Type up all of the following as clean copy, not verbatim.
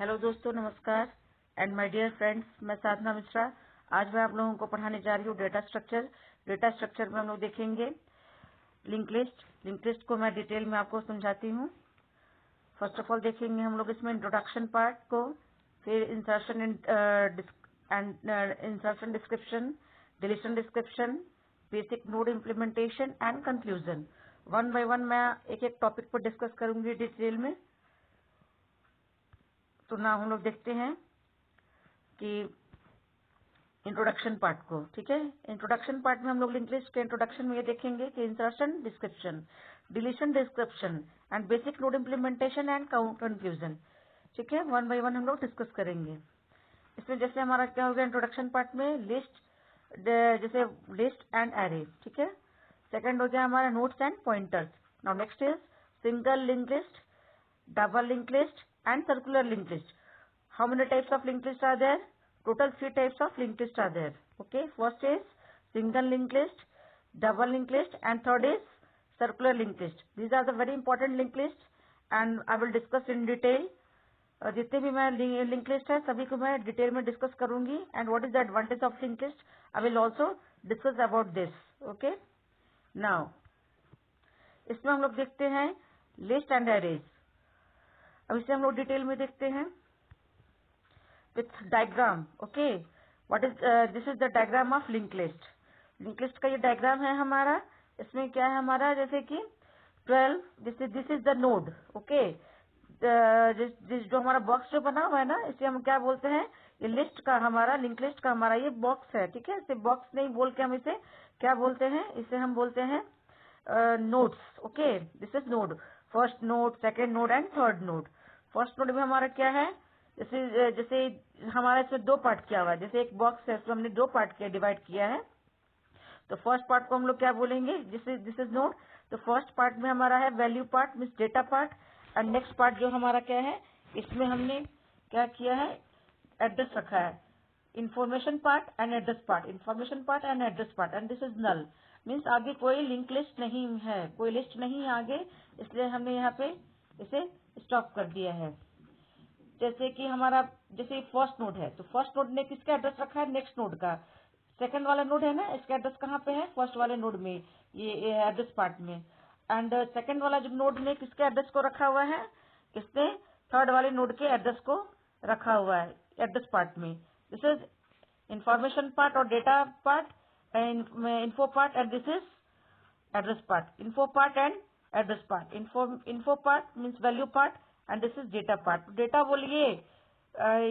Hello दोस्तों, नमस्कार and my dear friends, मैं साधना मिश्रा। आज मैं आप लोगों को पढ़ाने जा रही हूँ डेटा स्ट्रक्चर। डेटा स्ट्रक्चर में हम लोग देखेंगे लिंक लिस्ट। लिंक लिस्ट को मैं डिटेल में आपको समझाती हूँ। फर्स्ट ऑफ ऑल देखेंगे हम लोग इसमें इंट्रोडक्शन पार्ट को, फिर insertion insertion description, deletion description, basic node implementation and conclusion. One by one मैं एक एक टॉपिक पर डिस्कस करूंगी डिटेल में। तो ना हम लोग देखते हैं कि इंट्रोडक्शन पार्ट को। ठीक है, इंट्रोडक्शन पार्ट में हम लोग लिंक लिस्ट के इंट्रोडक्शन में ये देखेंगे कि insertion description, deletion description and basic node implementation and conclusion. ठीक है, वन बाय वन हम लोग डिस्कस करेंगे। इसमें जैसे हमारा क्या हो गया इंट्रोडक्शन पार्ट में लिस्ट, जैसे लिस्ट एंड एरे। ठीक है, सेकंड हो गया हमारा notes and pointers. Now next is single link list, double linked list and circular linked list. How many types of linked list are there? Total 3 types of linked list are there. Okay, first is single linked list, double linked list and third is circular linked list. These are the very important linked list and I will discuss in detail. जितने भी मैं link list है सभी को मैं detail में discuss करूंगी and what is the advantage of link list I will also discuss about this. Okay, now इसमें हम लोग देखते हैं लिस्ट एंड एरेज। अब इसे हम लोग डिटेल में देखते हैं with diagram. Okay, what is this is the diagram of link list. Link list का ये डायग्राम है हमारा। इसमें क्या है हमारा, जैसे कि 12, जैसे this is the node. Okay, जो हमारा बॉक्स जो बना हुआ है ना, इसे हम क्या बोलते हैं, ये लिस्ट का हमारा, लिंक लिस्ट का हमारा ये बॉक्स है। ठीक है, इसे बॉक्स नहीं बोल के हम इसे क्या बोलते हैं, इसे हम बोलते हैं nodes. Okay, this is node, first node, second node and third node. First node में हमारा क्या है, जैसे जैसे हमारा इसमें दो पार्ट किया हुआ है, जैसे एक बॉक्स है इसमें हमने दो पार्ट किया, डिवाइड किया है। तो फर्स्ट पार्ट को हम लोग क्या बोलेंगे, दिस इज नोड। तो फर्स्ट पार्ट में हमारा है value part means data part, and next part जो हमारा क्या है, इसमें हमने क्या किया है, एड्रेस रखा है, information part and address part, information part and address part, and this is null means आगे कोई लिंक लिस्ट नहीं है, कोई लिस्ट नहीं है आगे, इसलिए हमने यहाँ पे इसे स्टॉप कर दिया है। जैसे कि हमारा जैसे फर्स्ट नोड है, तो फर्स्ट नोड ने किसका एड्रेस रखा है, नेक्स्ट नोड का। सेकंड वाला नोड है ना, इसका एड्रेस कहाँ पे है, फर्स्ट वाले नोड में, ये एड्रेस पार्ट में। एंड सेकंड वाला जो नोड ने किसके एड्रेस को रखा हुआ है, इसने थर्ड वाले नोड के एड्रेस को रखा हुआ है एड्रेस पार्ट में। दिस इज इंफॉर्मेशन पार्ट और data part, info part, and this is address part. Info part and address part. Info part means value part and this is data part. Data बोलिए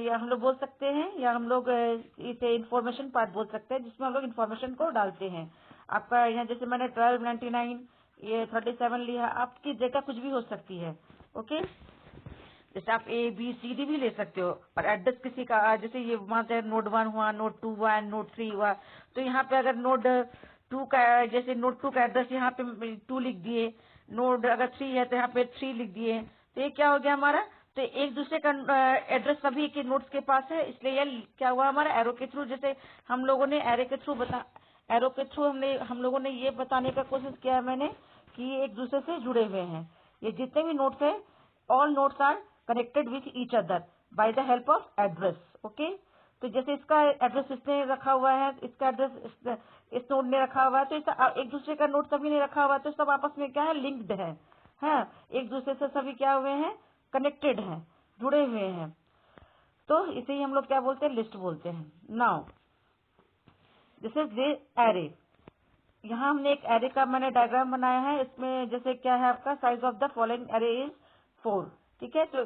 या हम लोग बोल सकते हैं, या हम लोग इसे इंफॉर्मेशन पार्ट बोल सकते हैं, जिसमें हम लोग इंफॉर्मेशन को डालते हैं। आपका यहाँ जैसे मैंने 1299 ये 37 लिया, आपकी डेटा कुछ भी हो सकती है। ओके, जैसे आप ABCD भी ले सकते हो, और एड्रेस किसी का, जैसे ये वहां से नोड 1 हुआ, नोड 2 हुआ, नोड 3 हुआ, तो यहाँ पे अगर नोड 2 का, जैसे नोड 2 का एड्रेस यहाँ पे 2 लिख दिए, नोड अगर 3 है तो यहाँ पे 3 लिख दिए, तो ये क्या हो गया हमारा, तो एक दूसरे का एड्रेस सभी के नोड्स के पास है, इसलिए ये क्या हुआ हमारा एरो के थ्रू, जैसे हम लोगों ने एरो के थ्रू हम लोगों ने ये बताने का कोशिश किया है मैंने कि ये एक दूसरे से जुड़े हुए हैं। ये जितने भी नोड्स है, all nodes are connected with each other by the help of address. Okay, तो जैसे इसका एड्रेस इसने रखा हुआ है, इसका एड्रेस इस नोड ने रखा हुआ है, तो एक दूसरे का नोड सभी ने रखा हुआ है, तो सब आपस में क्या है, लिंक्ड है, हाँ, एक दूसरे से सभी क्या हुए हैं, कनेक्टेड हैं, जुड़े हुए हैं। तो इसे ही हम लोग क्या बोलते हैं, लिस्ट बोलते हैं। Now this is the array. यहाँ हमने एक एरे का मैंने डायग्राम बनाया है। इसमें जैसे क्या है, आपका size of the following array is 4। ठीक है, तो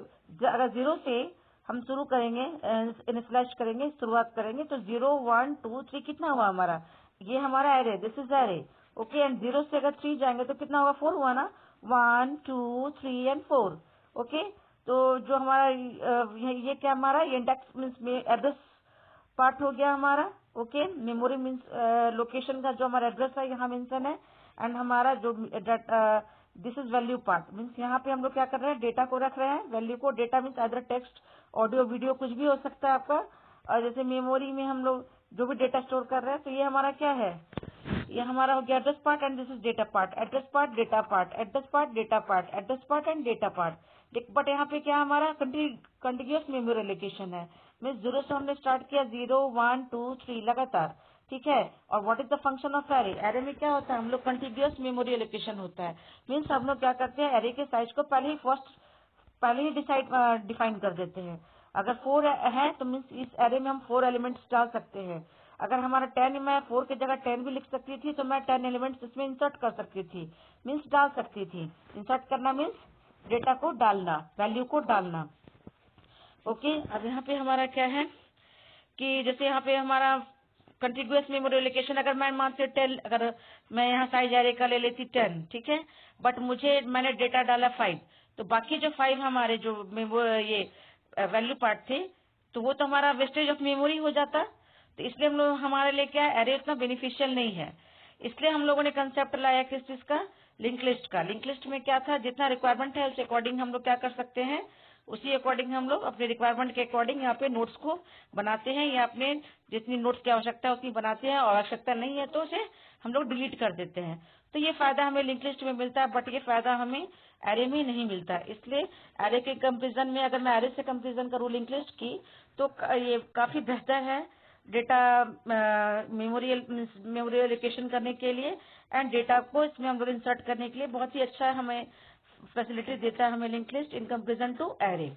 अगर 0 से हम शुरू करेंगे, इनिशियलाइज करेंगे, शुरुआत करेंगे, तो 0 1 2 3 कितना हुआ हमारा, ये हमारा array, this is array. Okay, and 0 से अगर 3 जाएंगे तो कितना होगा, 4 हुआ ना, 1 2 3 एंड 4। ओके, तो जो हमारा ये क्या हमारा, ये इंडेक्स मीन्स एड्रेस पार्ट हो गया हमारा। ओके, मेमोरी मीन्स लोकेशन का जो हमारा एड्रेस है यहाँ मेंशन है, एंड हमारा जो this is value part means यहाँ पे हम लोग क्या कर रहे हैं, डेटा को रख रहे हैं, वैल्यू को, data means other text, audio, video, कुछ भी हो सकता है आपका। और जैसे मेमोरी में हम लोग जो भी डेटा स्टोर कर रहे हैं, तो ये हमारा क्या है, ये हमारा हो गया address part, and this is data part, address part, data part, address part, data part, address part and data part. But यहाँ पे क्या हमारा कंटिन्यूअस मेमोरी एलोकेशन है। मीन्स 0 से हमने स्टार्ट किया, 0 1 2 3 लगातार, ठीक है। और what is the function of array? Array में क्या होता है, हम लोग कंटिन्यूअस मेमोरी एलोकेशन होता है। मीन्स हम लोग क्या करते हैं, एरे के साइज को पहले ही डिफाइन कर देते हैं। अगर 4 है तो मीन्स इस एरे में हम 4 एलिमेंट्स डाल सकते हैं। अगर हमारा 10 में 4 की जगह 10 भी लिख सकती थी तो मैं 10 एलिमेंट्स इसमें इंसर्ट कर सकती थी, मीन्स डाल सकती थी। इंसर्ट करना मीन्स डेटा को डालना, वैल्यू को डालना। ओके, अब यहाँ पे हमारा क्या है कि जैसे यहाँ पे हमारा कंटिन्यूअस मेमोरी एलोकेशन, अगर मैं मानते 10, अगर मैं यहाँ साइज एरे का ले लेती 10, ठीक है, बट मैंने डेटा डाला 5, तो बाकी जो 5 हमारे जो ये वैल्यू पार्ट थे, तो वो तो हमारा वेस्टेज ऑफ मेमोरी हो जाता। तो इसलिए हम लोग, हमारे लिए क्या एरे उतना बेनिफिशियल नहीं है। इसलिए हम लोगों ने कंसेप्ट लाया किस चीज का, लिंक लिस्ट का। लिंक लिस्ट में क्या था, जितना रिक्वायरमेंट है उस अकॉर्डिंग हम लोग क्या कर सकते हैं, उसी अकॉर्डिंग हम लोग अपने रिक्वायरमेंट के अकॉर्डिंग यहाँ पे नोट्स को बनाते हैं, या अपने जितनी नोट्स की आवश्यकता है उतनी बनाते हैं, और आवश्यकता नहीं है तो उसे हम लोग डिलीट कर देते हैं। तो ये फायदा हमें लिंक लिस्ट में मिलता है, बट ये फायदा हमें एरे में नहीं मिलता। इसलिए एरे के कंपेरिजन में अगर मैं एरे से कंपेरिजन करूँ लिंक लिस्ट की, तो ये काफी बेहतर है डेटा मेमोरी एलोकेशन करने के लिए, एंड डेटा को इसमें हम लोग इंसर्ट करने के लिए बहुत ही अच्छा हमें फैसिलिटी देता है हमें link list in comparison to array.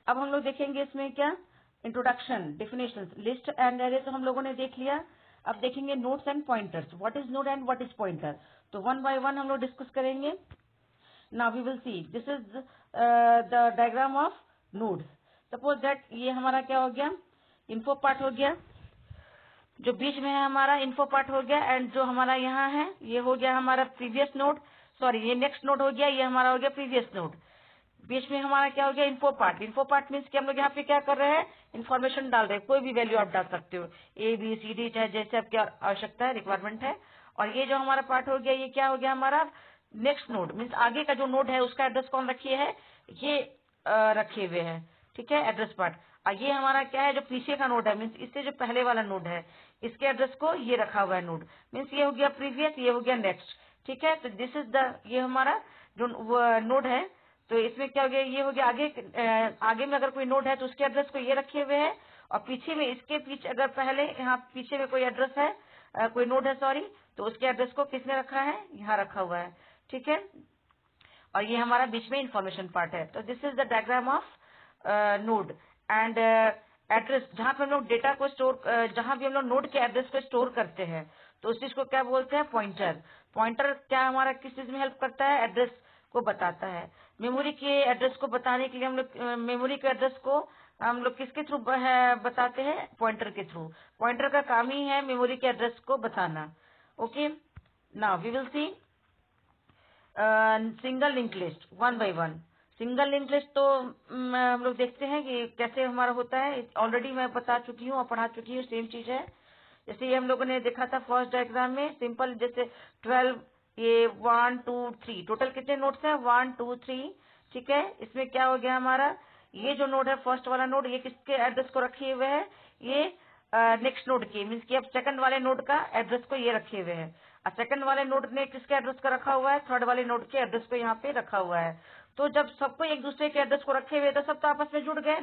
अब हम लोग देखेंगे इसमें क्या, introduction, definition, list and array तो हम लोगों ने देख लिया। अब देखेंगे nodes and pointers, what is node and what is pointer. तो वन बाय वन हम लोग डिस्कस करेंगे। Now we will see, this is the diagram of nodes. Suppose that ये हमारा क्या हो गया, इन्फो पार्ट हो गया, जो बीच में है हमारा इन्फो पार्ट हो गया, एंड जो हमारा यहाँ है ये हो गया हमारा प्रीवियस नोड, सॉरी ये नेक्स्ट नोड हो गया, ये हमारा हो गया प्रीवियस नोड। बीच में हमारा क्या हो गया, info part. Info part means कि हम लोग यहाँ पे क्या कर रहे हैं, इन्फॉर्मेशन डाल रहे हैं, कोई भी वैल्यू आप डाल सकते हो, ABCD, चाहे जैसे आपकी आवश्यकता है, रिक्वायरमेंट है। और ये जो हमारा पार्ट हो गया, ये क्या हो गया हमारा नेक्स्ट नोड, मीन्स आगे का जो नोड है उसका एड्रेस कौन रखिए है, ये रखे हुए है, ठीक है, एड्रेस पार्ट। और ये हमारा क्या है, जो पीछे का नोड है, मीन्स इससे जो पहले वाला नोड है, इसके एड्रेस को ये रखा हुआ है नोड, मीन्स ये हो गया प्रीवियस, ये हो गया नेक्स्ट, ठीक है। तो दिस इज द, ये हमारा जो नोड है, तो इसमें क्या हो गया, ये हो गया आगे में अगर कोई नोड है तो उसके एड्रेस को ये रखे हुए है, और पीछे में, इसके पीछे अगर पहले यहाँ पीछे में कोई एड्रेस है, कोई नोड है सॉरी, तो उसके एड्रेस को किसने रखा है, यहाँ रखा हुआ है, ठीक है। और ये हमारा बीच में इंफॉर्मेशन पार्ट है। तो this is the diagram of node and address, जहाँ पे हम लोग डेटा को स्टोर, जहाँ भी हम लोग नोड के एड्रेस को स्टोर करते हैं, तो उस चीज को क्या बोलते हैं, पॉइंटर। पॉइंटर क्या हमारा किस चीज में हेल्प करता है, एड्रेस को बताता है। मेमोरी के एड्रेस को बताने के लिए हम लोग मेमोरी के एड्रेस को हम लोग किसके थ्रू बताते हैं, पॉइंटर के थ्रू। पॉइंटर का काम ही है मेमोरी के एड्रेस को बताना। Okay, now we will see single link list one by one. Single link list तो हम लोग देखते हैं कि कैसे हमारा होता है, ऑलरेडी मैं बता चुकी हूँ और पढ़ा चुकी हूँ, सेम चीज है। जैसे ये हम लोगों ने देखा था फर्स्ट डायग्राम में, सिंपल जैसे 12, ये 1 2 3, टोटल कितने नोड्स हैं, 1 2 3, ठीक है। इसमें क्या हो गया हमारा, ये जो नोड है फर्स्ट वाला नोड, ये किसके एड्रेस को रखे हुए है, ये नेक्स्ट नोड के, मीन्स कि अब सेकंड वाले नोड का एड्रेस को ये रखे हुए हैं। और सेकंड वाले नोड ने किसके एड्रेस को रखा हुआ है, थर्ड वाले नोड के एड्रेस को यहाँ पे रखा हुआ है। तो जब सबको एक दूसरे के एड्रेस को रखे हुए तो सब तो आपस में जुड़ गए,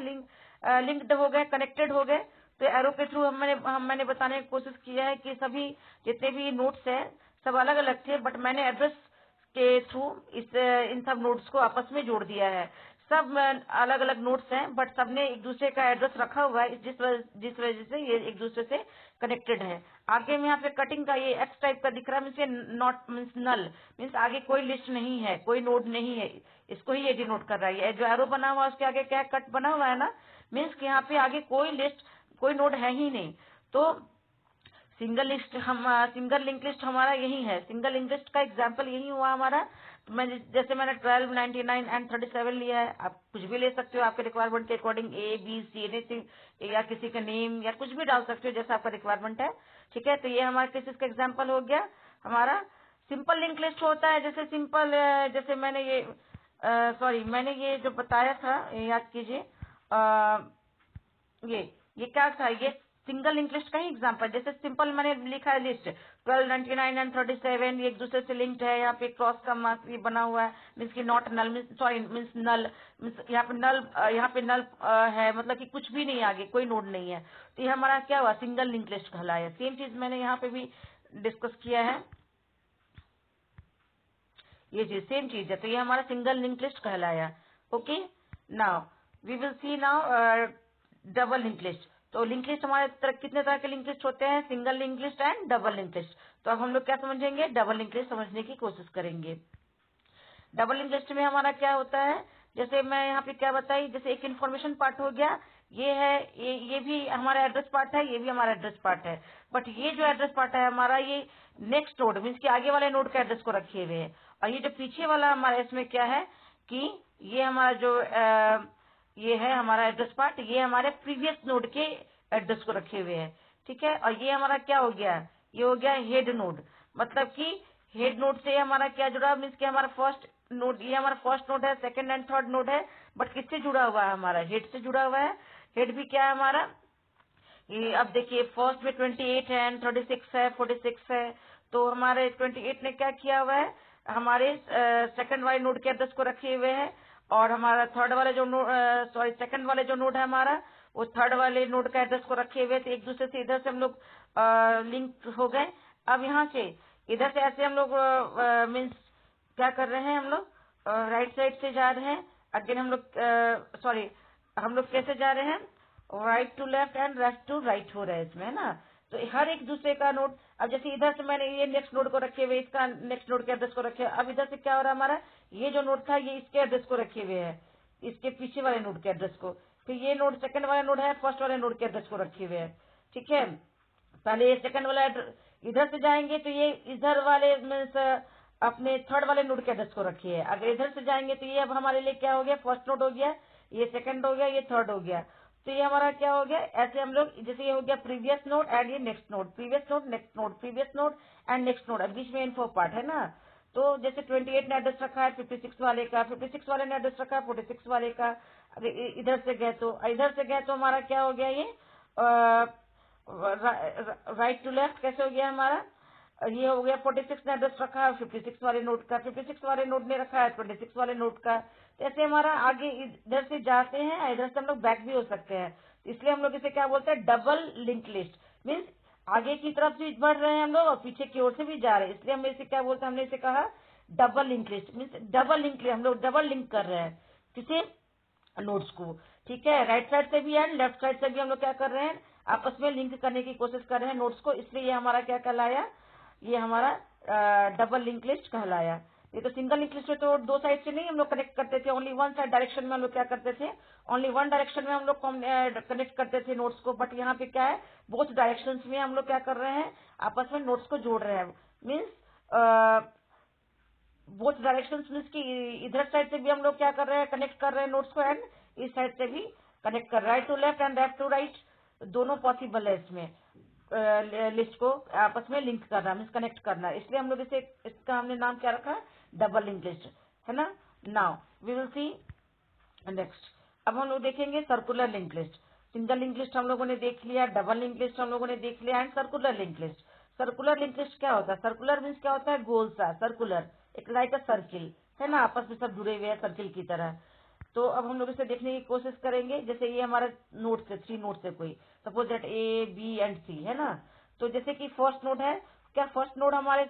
लिंक्ड हो गए, कनेक्टेड हो गए। तो एरो के थ्रू मैंने बताने की कोशिश किया है कि सभी जितने भी नोड्स है सब अलग अलग थे, बट मैंने एड्रेस के थ्रू इन सब नोड्स को आपस में जोड़ दिया है। सब अलग अलग नोड्स हैं, बट सबने एक दूसरे का एड्रेस रखा हुआ है, जिस वजह से ये एक दूसरे से कनेक्टेड है। आगे में यहाँ पे कटिंग का ये एक्स टाइप का दिख रहा है, मीन्स ये नॉट मीन्स नल, मीन्स आगे कोई लिस्ट नहीं है, कोई नोड नहीं है, इसको ही ये डिनोट कर रहा है। ये जो एरो बना हुआ है उसके आगे क्या कट बना हुआ है ना, मीन्स कि यहाँ पे आगे कोई लिस्ट, कोई नोड है ही नहीं। तो सिंगल लिंक लिस्ट हमारा यही है। सिंगल लिंक लिस्ट का एग्जांपल यही हुआ हमारा। तो जैसे मैंने 12, 99 एंड 37 लिया है, आप कुछ भी ले सकते हो आपके रिक्वायरमेंट के अकॉर्डिंग, ABC एनीथिंग, या किसी का नेम या कुछ भी डाल सकते हो जैसा आपका रिक्वायरमेंट है, ठीक है। तो ये हमारा किस चीज का एग्जाम्पल हो गया हमारा सिंपल लिंक लिस्ट होता है। जैसे सिंपल, जैसे मैंने ये मैंने ये जो बताया था, याद कीजिए, ये क्या था, ये सिंगल लिंक लिस्ट का ही एग्जांपल, जैसे सिंपल मैंने लिखा है लिस्ट 12, 99 एंड 37 ये एक दूसरे से लिंक्ड है, यहाँ पे क्रॉस का मार्क ये बना हुआ है, मीन्स की not null, means sorry means null, means यहाँ पे नल है, मतलब कि कुछ भी नहीं है, आगे कोई नोड नहीं है, तो ये हमारा क्या हुआ, सिंगल लिंक लिस्ट कहलाया। सेम चीज मैंने यहाँ पे भी डिस्कस किया है, ये चीज सेम चीज है, तो ये हमारा सिंगल लिंक लिस्ट कहलाया। Okay, now we will see now double link list. तो लिंक लिस्ट हमारे कितने तरह के लिंक लिस्ट होते हैं, single link list and double link list. तो अब हम लोग क्या समझेंगे, डबल लिंक लिस्ट समझने की कोशिश करेंगे। डबल लिंक लिस्ट में हमारा क्या होता है, जैसे मैं यहाँ पे क्या बताई, जैसे एक इन्फॉर्मेशन पार्ट हो गया, ये है, ये भी हमारा एड्रेस पार्ट है, ये भी हमारा एड्रेस पार्ट है, बट ये जो एड्रेस पार्ट है हमारा, ये नेक्स्ट नोड मीन्स कि आगे वाले नोड के एड्रेस को रखे हुए हैं, और ये जो पीछे वाला हमारा इसमें क्या है कि ये हमारा जो ये है हमारा एड्रेस पार्ट, ये हमारे प्रीवियस नोड के एड्रेस को रखे हुए हैं, ठीक है। और ये हमारा क्या हो गया, ये हो गया हेड नोड, मतलब कि हेड नोड से हमारा क्या जुड़ा, मीन्स कि हमारा फर्स्ट नोड, ये हमारा फर्स्ट नोड है, सेकंड एंड थर्ड नोड है, बट किससे जुड़ा हुआ है, हमारा हेड से जुड़ा हुआ है। हेड भी क्या है हमारा, ये अब देखिए फर्स्ट में 28 है एंड 36 है, 46 है, तो हमारे 28 ने क्या किया हुआ है, हमारे सेकंड वाले नोड के एड्रेस को रखे हुए हैं, और हमारा थर्ड वाले जो सॉरी सेकंड वाले जो नोड है हमारा, वो थर्ड वाले नोड का एड्रेस को रखे हुए, तो एक दूसरे से इधर से हम लोग लिंक हो गए। अब यहाँ से इधर से ऐसे हम लोग मीन्स क्या कर रहे हैं, हम लोग राइट साइड से जा रहे हैं, अगेन हम लोग सॉरी हम लोग कैसे जा रहे हैं, right to left and left to right हो रहा है इसमें, है ना। तो हर एक दूसरे का नोड, अब जैसे इधर से मैंने ये नेक्स्ट नोड को रखे हुए, इसका नेक्स्ट नोड के एड्रेस को रखे हुए, अब इधर से क्या हो रहा है हमारा, ये जो नोड था ये इसके एड्रेस को रखे हुए है, इसके पीछे वाले नोड के एड्रेस को, फिर ये नोड सेकंड वाला नोड है, फर्स्ट वाले नोड के एड्रेस को रखे हुए है, ठीक है। पहले ये सेकंड वाला इधर से जाएंगे तो ये इधर वाले मीन्स अपने थर्ड वाले नोड के एड्रेस को रखिए, अगर इधर से जाएंगे तो ये अब हमारे लिए क्या हो गया, फर्स्ट नोड हो गया, ये सेकंड हो गया, ये थर्ड हो गया, तो ये हमारा क्या हो गया, ऐसे हम लोग जैसे ये हो गया प्रीवियस नोड एंड ये next node, previous node next node, previous node and next node, अब बीच में इन्फो पार्ट है ना। तो जैसे 28 ने एड्रेस रखा है 56 वाले का, 56 वाले ने एड्रेस रखा है 46 वाले का, अगर इधर से गए तो हमारा क्या हो गया, ये राइट टू लेफ्ट कैसे हो गया हमारा, ये हो गया 46 ने एड्रेस रखा है 56 वाले नोट का, 56 वाले नोट ने रखा है 26 वाले नोट का, तो ऐसे हमारा आगे इधर से जाते हैं, इधर से हम लोग बैक भी हो सकते हैं, इसलिए हम लोग इसे क्या बोलते हैं, डबल लिंक लिस्ट। मीन्स आगे की तरफ भी बढ़ रहे हैं हम लोग और पीछे की ओर से भी जा रहे हैं, इसलिए हम इसे क्या बोलते हैं, हमने इसे कहा double link list. Means double link, हम लोग डबल लिंक कर रहे हैं किसे, नोट्स को, ठीक है। राइट साइड से भी एंड लेफ्ट साइड से भी हम लोग क्या कर रहे हैं, आपस में लिंक करने की कोशिश कर रहे हैं नोट्स को, इसलिए ये हमारा क्या कहलाया, ये हमारा डबल लिंक लिस्ट कहलाया। ये तो सिंगल लिंक लिस्ट में तो दो साइड से नहीं हम लोग कनेक्ट करते थे, ओनली वन साइड डायरेक्शन में हम लोग क्या करते थे, ओनली वन डायरेक्शन में हम लोग कनेक्ट करते थे नोट्स को, बट यहाँ पे क्या है, बोथ डायरेक्शन में हम लोग क्या कर रहे हैं, आपस में नोट्स को जोड़ रहे हैं। मीन्स बोथ डायरेक्शन मीन्स की इधर साइड से भी हम लोग क्या कर रहे हैं, कनेक्ट कर रहे हैं नोट्स को, एंड इस साइड से भी कनेक्ट कर रहे हैं, right to left and left to right, दोनों पॉसिबल है इसमें लिस्ट को आपस में लिंक करना, मीन्स कनेक्ट करना, इसलिए हम लोग इसे, इसका हमने नाम क्या रखा है, डबल लिंक लिस्ट, है ना। Now we will see next, अब हम लोग देखेंगे circular link list. Single link list हम लोगों ने देख लिया, डबल लिंक लिस्ट हम लोगों ने देख लिया, and circular link list. Circular link list क्या होता है, सर्कुलर मीन्स क्या होता है, गोल सा, सर्कुलर, एक लाइक अ सर्किल, है ना, आपस में सब जुड़े हुए हैं सर्किल की तरह। तो अब हम लोग इसे देखने की कोशिश करेंगे, जैसे ये हमारा नोट से, 3 नोट से कोई, suppose that A B and C, है ना। तो जैसे कि फर्स्ट नोड है, क्या फर्स्ट नोड हमारे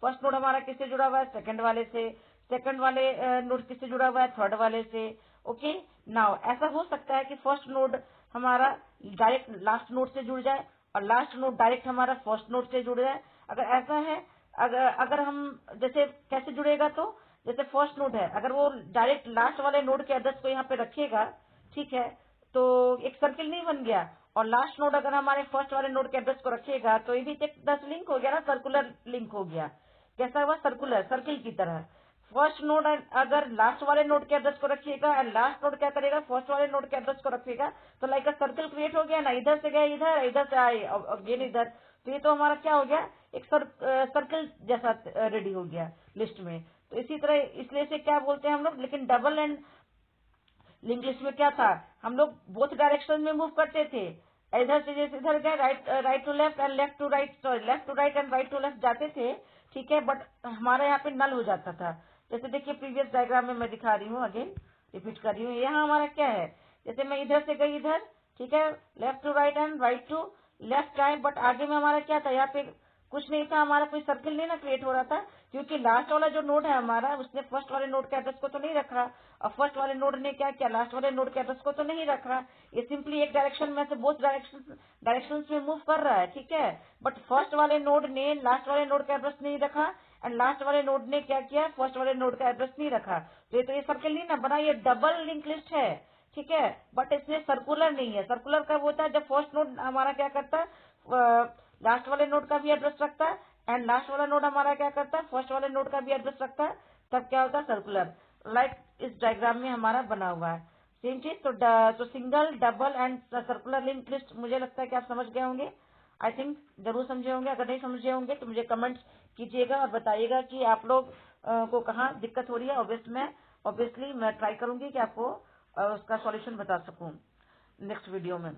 फर्स्ट नोड हमारा किससे जुड़ा हुआ है, सेकंड वाले से, सेकंड वाले नोड किससे जुड़ा हुआ है, थर्ड वाले से। ओके, नाउ ऐसा हो सकता है कि फर्स्ट नोड हमारा डायरेक्ट लास्ट नोड से जुड़ जाए और लास्ट नोड डायरेक्ट हमारा फर्स्ट नोड से जुड़ जाए। अगर ऐसा है, अगर हम जैसे कैसे जुड़ेगा, तो जैसे फर्स्ट नोड है, अगर वो डायरेक्ट लास्ट वाले नोड के एड्रेस को यहाँ पे रखेगा, ठीक है, तो एक सर्किल नहीं बन गया, और लास्ट नोड अगर हमारे फर्स्ट वाले नोड के एड्रेस को रखेगा, तो ये भी एक दस लिंक हो गया ना, सर्कुलर लिंक हो गया। कैसा हुआ, सर्कुलर, सर्किल की तरह। फर्स्ट नोड अगर लास्ट वाले नोड के एड्रेस को रखिएगा और लास्ट नोड क्या करेगा, फर्स्ट वाले नोड के एड्रेस को रखेगा, तो लाइक अ सर्किल क्रिएट हो गया ना, इधर से गए इधर, इधर से आए अगेन इधर, तो ये तो हमारा क्या हो गया, एक सर्किल जैसा रेडी हो गया लिस्ट में। तो इसी तरह, इसलिए से क्या बोलते हैं हम लोग, लेकिन डबल एंड लिंक लिस्ट में क्या था, हम लोग बोथ डायरेक्शन में मूव करते थे, इधर से जैसे इधर गए right to left and left to right, sorry left to right and right to left जाते थे, ठीक है, बट हमारा यहाँ पे नल हो जाता था। जैसे देखिए प्रीवियस डायग्राम में मैं दिखा रही हूँ, अगेन रिपीट कर रही हूँ। यहाँ हमारा क्या है, जैसे मैं इधर से गई इधर, ठीक है, left to right and right to left आए, बट आगे में हमारा क्या था, यहाँ पे कुछ नहीं था, हमारा कोई सर्किल नहीं ना क्रिएट हो रहा था, क्योंकि लास्ट वाला जो नोड है हमारा, उसने फर्स्ट वाले नोड के एड्रेस को तो नहीं रखा, और फर्स्ट वाले नोड ने क्या किया, लास्ट वाले नोड के एड्रेस को तो नहीं रखा। ये सिंपली एक डायरेक्शन में से बोथ डायरेक्शन में मूव कर रहा है, ठीक है, बट फर्स्ट वाले नोड ने लास्ट वाले नोड का एड्रेस नहीं रखा, एंड लास्ट वाले नोड ने क्या किया, फर्स्ट वाले नोड का एड्रेस नहीं रखा। तो ये सर्किल नहीं ना बना, ये डबल लिंक लिस्ट है, ठीक है, बट इसमें सर्कुलर नहीं है। सर्कुलर कब होता है, जब फर्स्ट नोड हमारा क्या करता है, लास्ट वाले नोड का भी एड्रेस रखता है, एंड लास्ट वाला नोड हमारा क्या करता है, फर्स्ट वाले नोड का भी एड्रेस रखता है, तब क्या होता है सर्कुलर, लाइक इस डायग्राम में हमारा बना हुआ है सेम चीज। तो single, double and circular link list, मुझे लगता है कि आप समझ गए होंगे, आई थिंक जरूर समझे होंगे। अगर नहीं समझे होंगे तो मुझे कमेंट्स कीजिएगा और बताइएगा कि आप लोग को कहाँ दिक्कत हो रही है। ऑब्वियसली मैं ट्राई करूंगी कि आपको उसका सॉल्यूशन बता सकूं नेक्स्ट वीडियो में।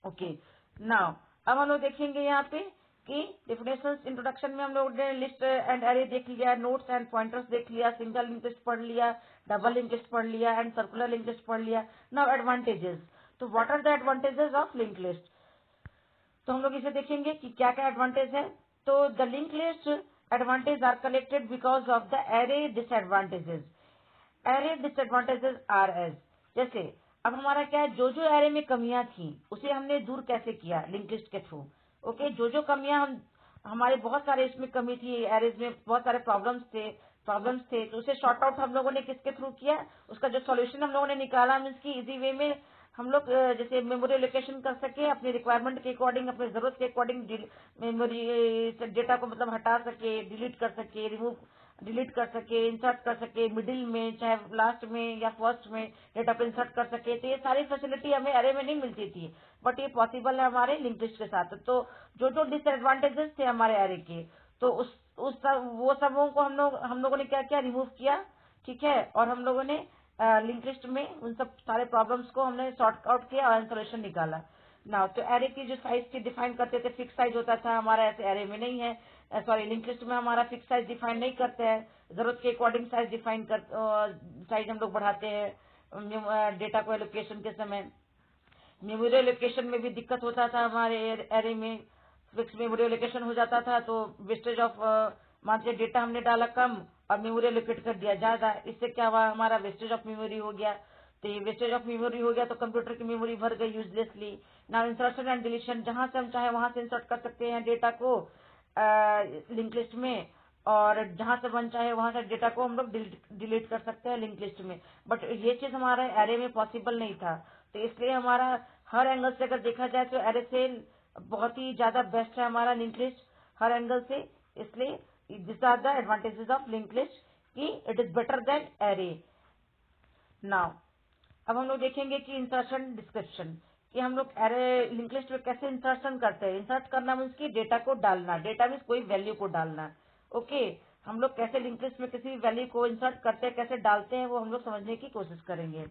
ओके, नाउ अब हम लोग देखेंगे यहाँ पे कि डेफिनेशन इंट्रोडक्शन में हम लोग ने लिस्ट एंड एरे देख लिया, नोट्स एंड पॉइंटर्स देख लिया, सिंगल लिंक लिस्ट पढ़ लिया, डबल लिंक लिस्ट पढ़ लिया, एंड सर्कुलर लिंक लिस्ट पढ़ लिया। नाउ एडवांटेजेस, तो what are the advantages of link list, तो हम लोग इसे देखेंगे कि क्या क्या एडवांटेज है। तो the link list advantage are collected because of the array disadvantages. Array disadvantages are as, जैसे अब हमारा क्या है, जो जो एरे में कमियां थी उसे हमने दूर कैसे किया, लिंक लिस्ट के थ्रू। ओके, जो जो कमियां हमारे बहुत सारे इसमें कमी थी, एरेज में बहुत सारे प्रॉब्लम्स थे, तो उसे शॉर्ट आउट हम लोगों ने किसके थ्रू किया, उसका जो सॉल्यूशन हम लोगों ने निकाला, मीन्स की इजी वे में हम लोग जैसे मेमोरी एलोकेशन कर सके, अपनी रिक्वायरमेंट के अकॉर्डिंग, अपनी जरूरत के अकॉर्डिंग मेमोरी से डेटा को मतलब हटा सके, डिलीट कर सके, डिलीट कर सके, इंसर्ट कर सके, मिडिल में चाहे लास्ट में या फर्स्ट में डेटा को इंसर्ट कर सके। तो ये सारी फैसिलिटी हमें अरे में नहीं मिलती थी, बट ये पॉसिबल है हमारे लिंक लिस्ट के साथ। तो जो जो डिसएडवांटेजेस थे हमारे अरे के, तो वो सबों को हम लोगों ने क्या किया, रिमूव किया, ठीक है, और हम लोगों ने लिंक लिस्ट में उन सब सारे प्रॉब्लम्स को हमने सॉर्ट आउट किया और सोल्यूशन निकाला। ना तो एरे की जो साइज थी डिफाइन करते थे, फिक्स साइज होता था हमारा, ऐसे एरे में नहीं है, सॉरी लिंक लिस्ट में हमारा फिक्स साइज डिफाइन नहीं करते हैं, जरूरत के अकॉर्डिंग साइज डिफाइन कर साइज हम लोग बढ़ाते हैं डेटा को एलोकेशन के समय। मेमोरी एलोकेशन में भी दिक्कत होता था हमारे एरे में, फिक्स मेमोरी एलोकेशन हो जाता था, तो वेस्टेज ऑफ मान लीजिए डेटा हमने डाला कम और मेमोरी एलोकेट कर दिया ज्यादा, इससे क्या हुआ, हमारा वेस्टेज ऑफ मेमोरी हो गया। तो ये वेस्टेज ऑफ मेमोरी हो गया तो कंप्यूटर की मेमोरी भर गई यूजलेसली। ना इंसर्शन एंड डिलीशन, जहां से हम चाहे वहां से इंसर्ट कर सकते हैं डेटा को लिंक लिस्ट में, और जहां से मन चाहे वहां से डेटा को हम लोग डिलीट कर सकते हैं लिंक लिस्ट में, बट ये चीज हमारे एरे में पॉसिबल नहीं था। तो इसलिए हमारा हर एंगल से अगर देखा जाए तो एरे से बहुत ही ज्यादा बेस्ट है हमारा लिंक लिस्ट हर एंगल से। इसलिए this are the advantages of link list कि it is better than array. Now अब हम लोग देखेंगे कि इंसर्शन डिस्क्रिप्शन, कि हम लोग एरे लिंक लिस्ट में कैसे इंसर्शन करते हैं। इंसर्ट करना मीन्स की डेटा को डालना, डेटा मीन्स कोई वैल्यू को डालना। ओके, हम लोग कैसे लिंक लिस्ट में किसी वैल्यू को इंसर्ट करते हैं, कैसे डालते हैं, वो हम लोग समझने की कोशिश करेंगे।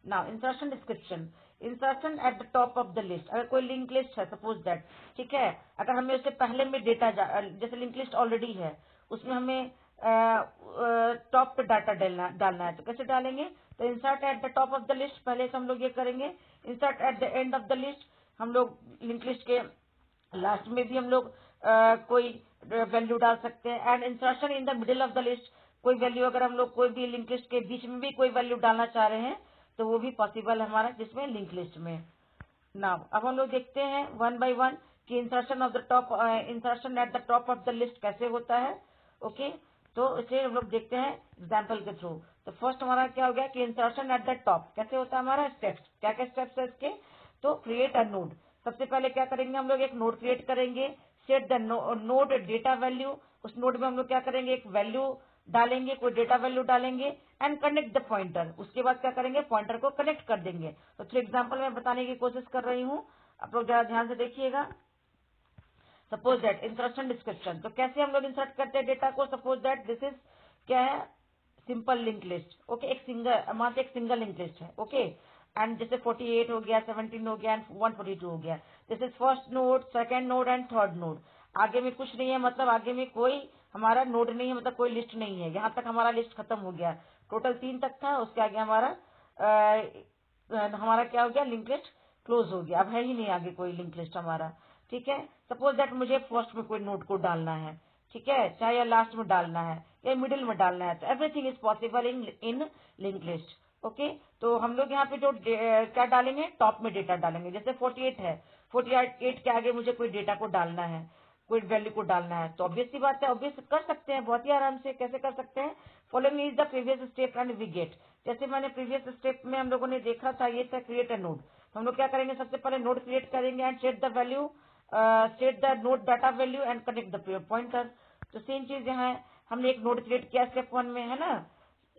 Now insertion description, insertion at the top of the list. अगर कोई लिंक लिस्ट है सपोज दैट, ठीक है, अगर हमें उससे पहले में डेटा जैसे लिंक लिस्ट ऑलरेडी है, उसमें हमें टॉप पे डाटा डालना है, तो कैसे डालेंगे, तो insert at the top of the list, पहले से हम लोग ये करेंगे। Insert eight the end of the list, हम लोग लिंक लिस्ट के लास्ट में भी हम लोग कोई वैल्यू डाल सकते हैं। And insertion in the middle of the list, कोई वैल्यू अगर हम लोग कोई भी लिंक लिस्ट के बीच में भी कोई वैल्यू डालना चाह रहे हैं तो वो भी पॉसिबल है हमारा जिसमें लिंक लिस्ट में। नाउ अब हम लोग देखते हैं वन बाय वन कि insertion of the top, insertion at the top of the list कैसे होता है। ओके, तो इसे हम लोग देखते हैं एग्जाम्पल के थ्रू। तो फर्स्ट हमारा क्या हो गया कि इंसर्शन एट द टॉप कैसे होता है हमारा, स्टेप्स, क्या क्या स्टेप्स है इसके, तो क्रिएट अ नोड। सबसे पहले क्या करेंगे, हम लोग एक नोड क्रिएट करेंगे, set the node data value, उस नोड में हम लोग क्या करेंगे, एक वैल्यू डालेंगे, कोई डेटा वैल्यू डालेंगे, एंड कनेक्ट द पॉइंटर, उसके बाद क्या करेंगे, पॉइंटर को कनेक्ट कर देंगे। तो थ्री एग्जाम्पल मैं बताने की कोशिश कर रही हूँ, आप लोग जरा ध्यान से देखिएगा। सपोज दैट इंसर्शन डिस्क्रिप्शन, तो कैसे हम लोग इंसर्ट करते हैं डेटा को, सपोज दैट दिस इज क्या है, सिंपल लिंक लिस्ट। ओके, एक सिंगल लिंक लिस्ट है। ओके, एंड जैसे 48 हो गया, 17 हो गया एंड 142 हो गया। This is first node, second node and third node. आगे में कुछ नहीं है, मतलब आगे में कोई हमारा नोड नहीं है, मतलब कोई लिस्ट नहीं है। यहाँ तक हमारा लिस्ट खत्म हो गया। टोटल 3 तक था, उसके आगे हमारा क्या हो गया, लिंक लिस्ट क्लोज हो गया। अब है ही नहीं आगे कोई लिंक लिस्ट हमारा। ठीक है, सपोज दैट मुझे फर्स्ट में कोई नोड को डालना है, ठीक है, चाहे या लास्ट में डालना है या मिडिल में डालना है, तो everything is possible in link list. Okay, तो हम लोग यहाँ पे जो क्या डालेंगे, टॉप में डेटा डालेंगे। जैसे 48 है, 48 के आगे मुझे कोई डेटा को डालना है, कोई वैल्यू को डालना है, तो ऑब्वियस सी बात है, ऑब्वियस कर सकते हैं बहुत ही आराम से। कैसे कर सकते हैं, following is the previous step and we get. जैसे मैंने प्रीवियस स्टेप में हम लोगों ने देखा था, ये था क्रिएट अ नोड। हम लोग क्या करेंगे, सबसे पहले नोड क्रिएट करेंगे and set the value, set the node data value and connect the pointer. तो सेम चीज यहाँ है, हमने एक नोड क्रिएट किया स्टेप 1 में, है ना,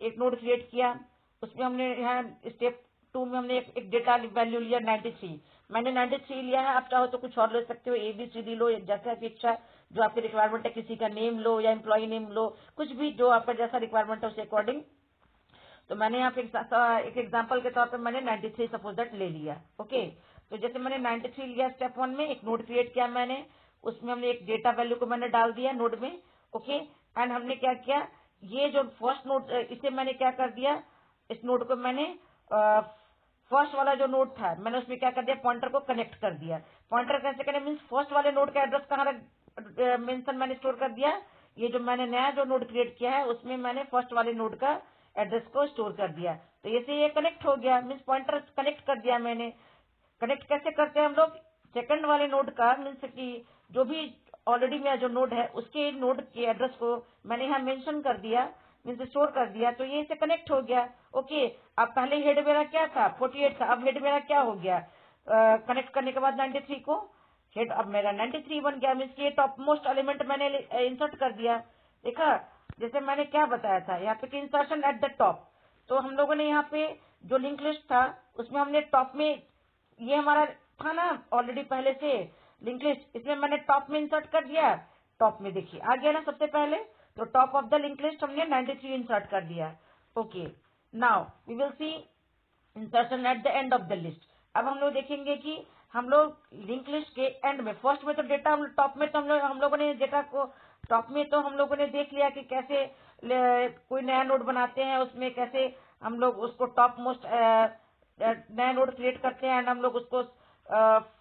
एक नोड क्रिएट किया, उसमें हमने यहाँ स्टेप 2 में हमने एक डेटा वैल्यू लिया 93। मैंने 93 लिया है, आप चाहो तो कुछ और ले सकते हो, ABCD लो, जैसे आपकी इच्छा है, जो आपकी रिक्वायरमेंट है, किसी का नेम लो या एम्प्लॉय नेम लो, कुछ भी जो आपका जैसा रिक्वायरमेंट है उसे अकॉर्डिंग। तो मैंने यहाँ पे एक एग्जांपल के तौर पे मैंने 93 सपोज दैट ले लिया। ओके, तो जैसे मैंने 93 लिया स्टेप 1 में, एक नोड क्रिएट किया मैंने, उसमें हमने एक डेटा वैल्यू को मैंने डाल दिया नोड में। ओके, एंड हमने क्या किया, ये जो फर्स्ट नोड, इसे मैंने क्या कर दिया, इस नोड को मैंने फर्स्ट वाला जो नोड था, मैंने उसमें क्या कर दिया, पॉइंटर को कनेक्ट कर दिया। पॉइंटर कैसे करें, मीन्स फर्स्ट वाले नोड का एड्रेस कहाँ मेंशन मैंने स्टोर कर दिया, ये जो मैंने नया जो नोड क्रिएट किया है उसमें मैंने फर्स्ट वाले नोड का एड्रेस को स्टोर कर दिया। तो ये कनेक्ट हो गया, मीन्स पॉइंटर कनेक्ट कर दिया मैंने। कनेक्ट कैसे करते हैं हम लोग, सेकंड वाले नोड का, मीन्स की जो भी ऑलरेडी मेरा जो नोड है उसके नोड के एड्रेस को मैंने यहाँ मेंशन कर दिया, मीन्स स्टोर कर दिया, तो ये इसे कनेक्ट हो गया। ओके, अब पहले हेड मेरा क्या था, 48 था, अब हेड मेरा क्या हो गया, कनेक्ट करने के बाद 93 को हेड, अब मेरा 93 बन गया, मीन्स ये टॉप मोस्ट एलिमेंट मैंने इंसर्ट कर दिया। देखा, जैसे मैंने क्या बताया था यहाँ पे कि इंसर्शन एट द टॉप, तो हम लोगों ने यहाँ पे जो लिंक लिस्ट था उसमें हमने टॉप में, ये हमारा था ना ऑलरेडी पहले से लिंक लिस्ट, इसमें मैंने टॉप में इंसर्ट कर दिया। टॉप में देखिए आ गया ना सबसे पहले, तो top of the link list हमने 93 इंसर्ट कर दिया। Okay, now we will see insertion at the end of the list. अब हम लोग देखेंगे कि हम लोग लिंक लिस्ट के एंड में, फर्स्ट में तो डेटा हम टॉप में, तो हम लोगों ने डेटा को टॉप में, तो हम लोगों ने देख लिया कि कैसे कोई नया नोड बनाते हैं, उसमें कैसे हम लोग उसको टॉप मोस्ट नया नोड क्रिएट करते हैं, एंड हम लोग उसको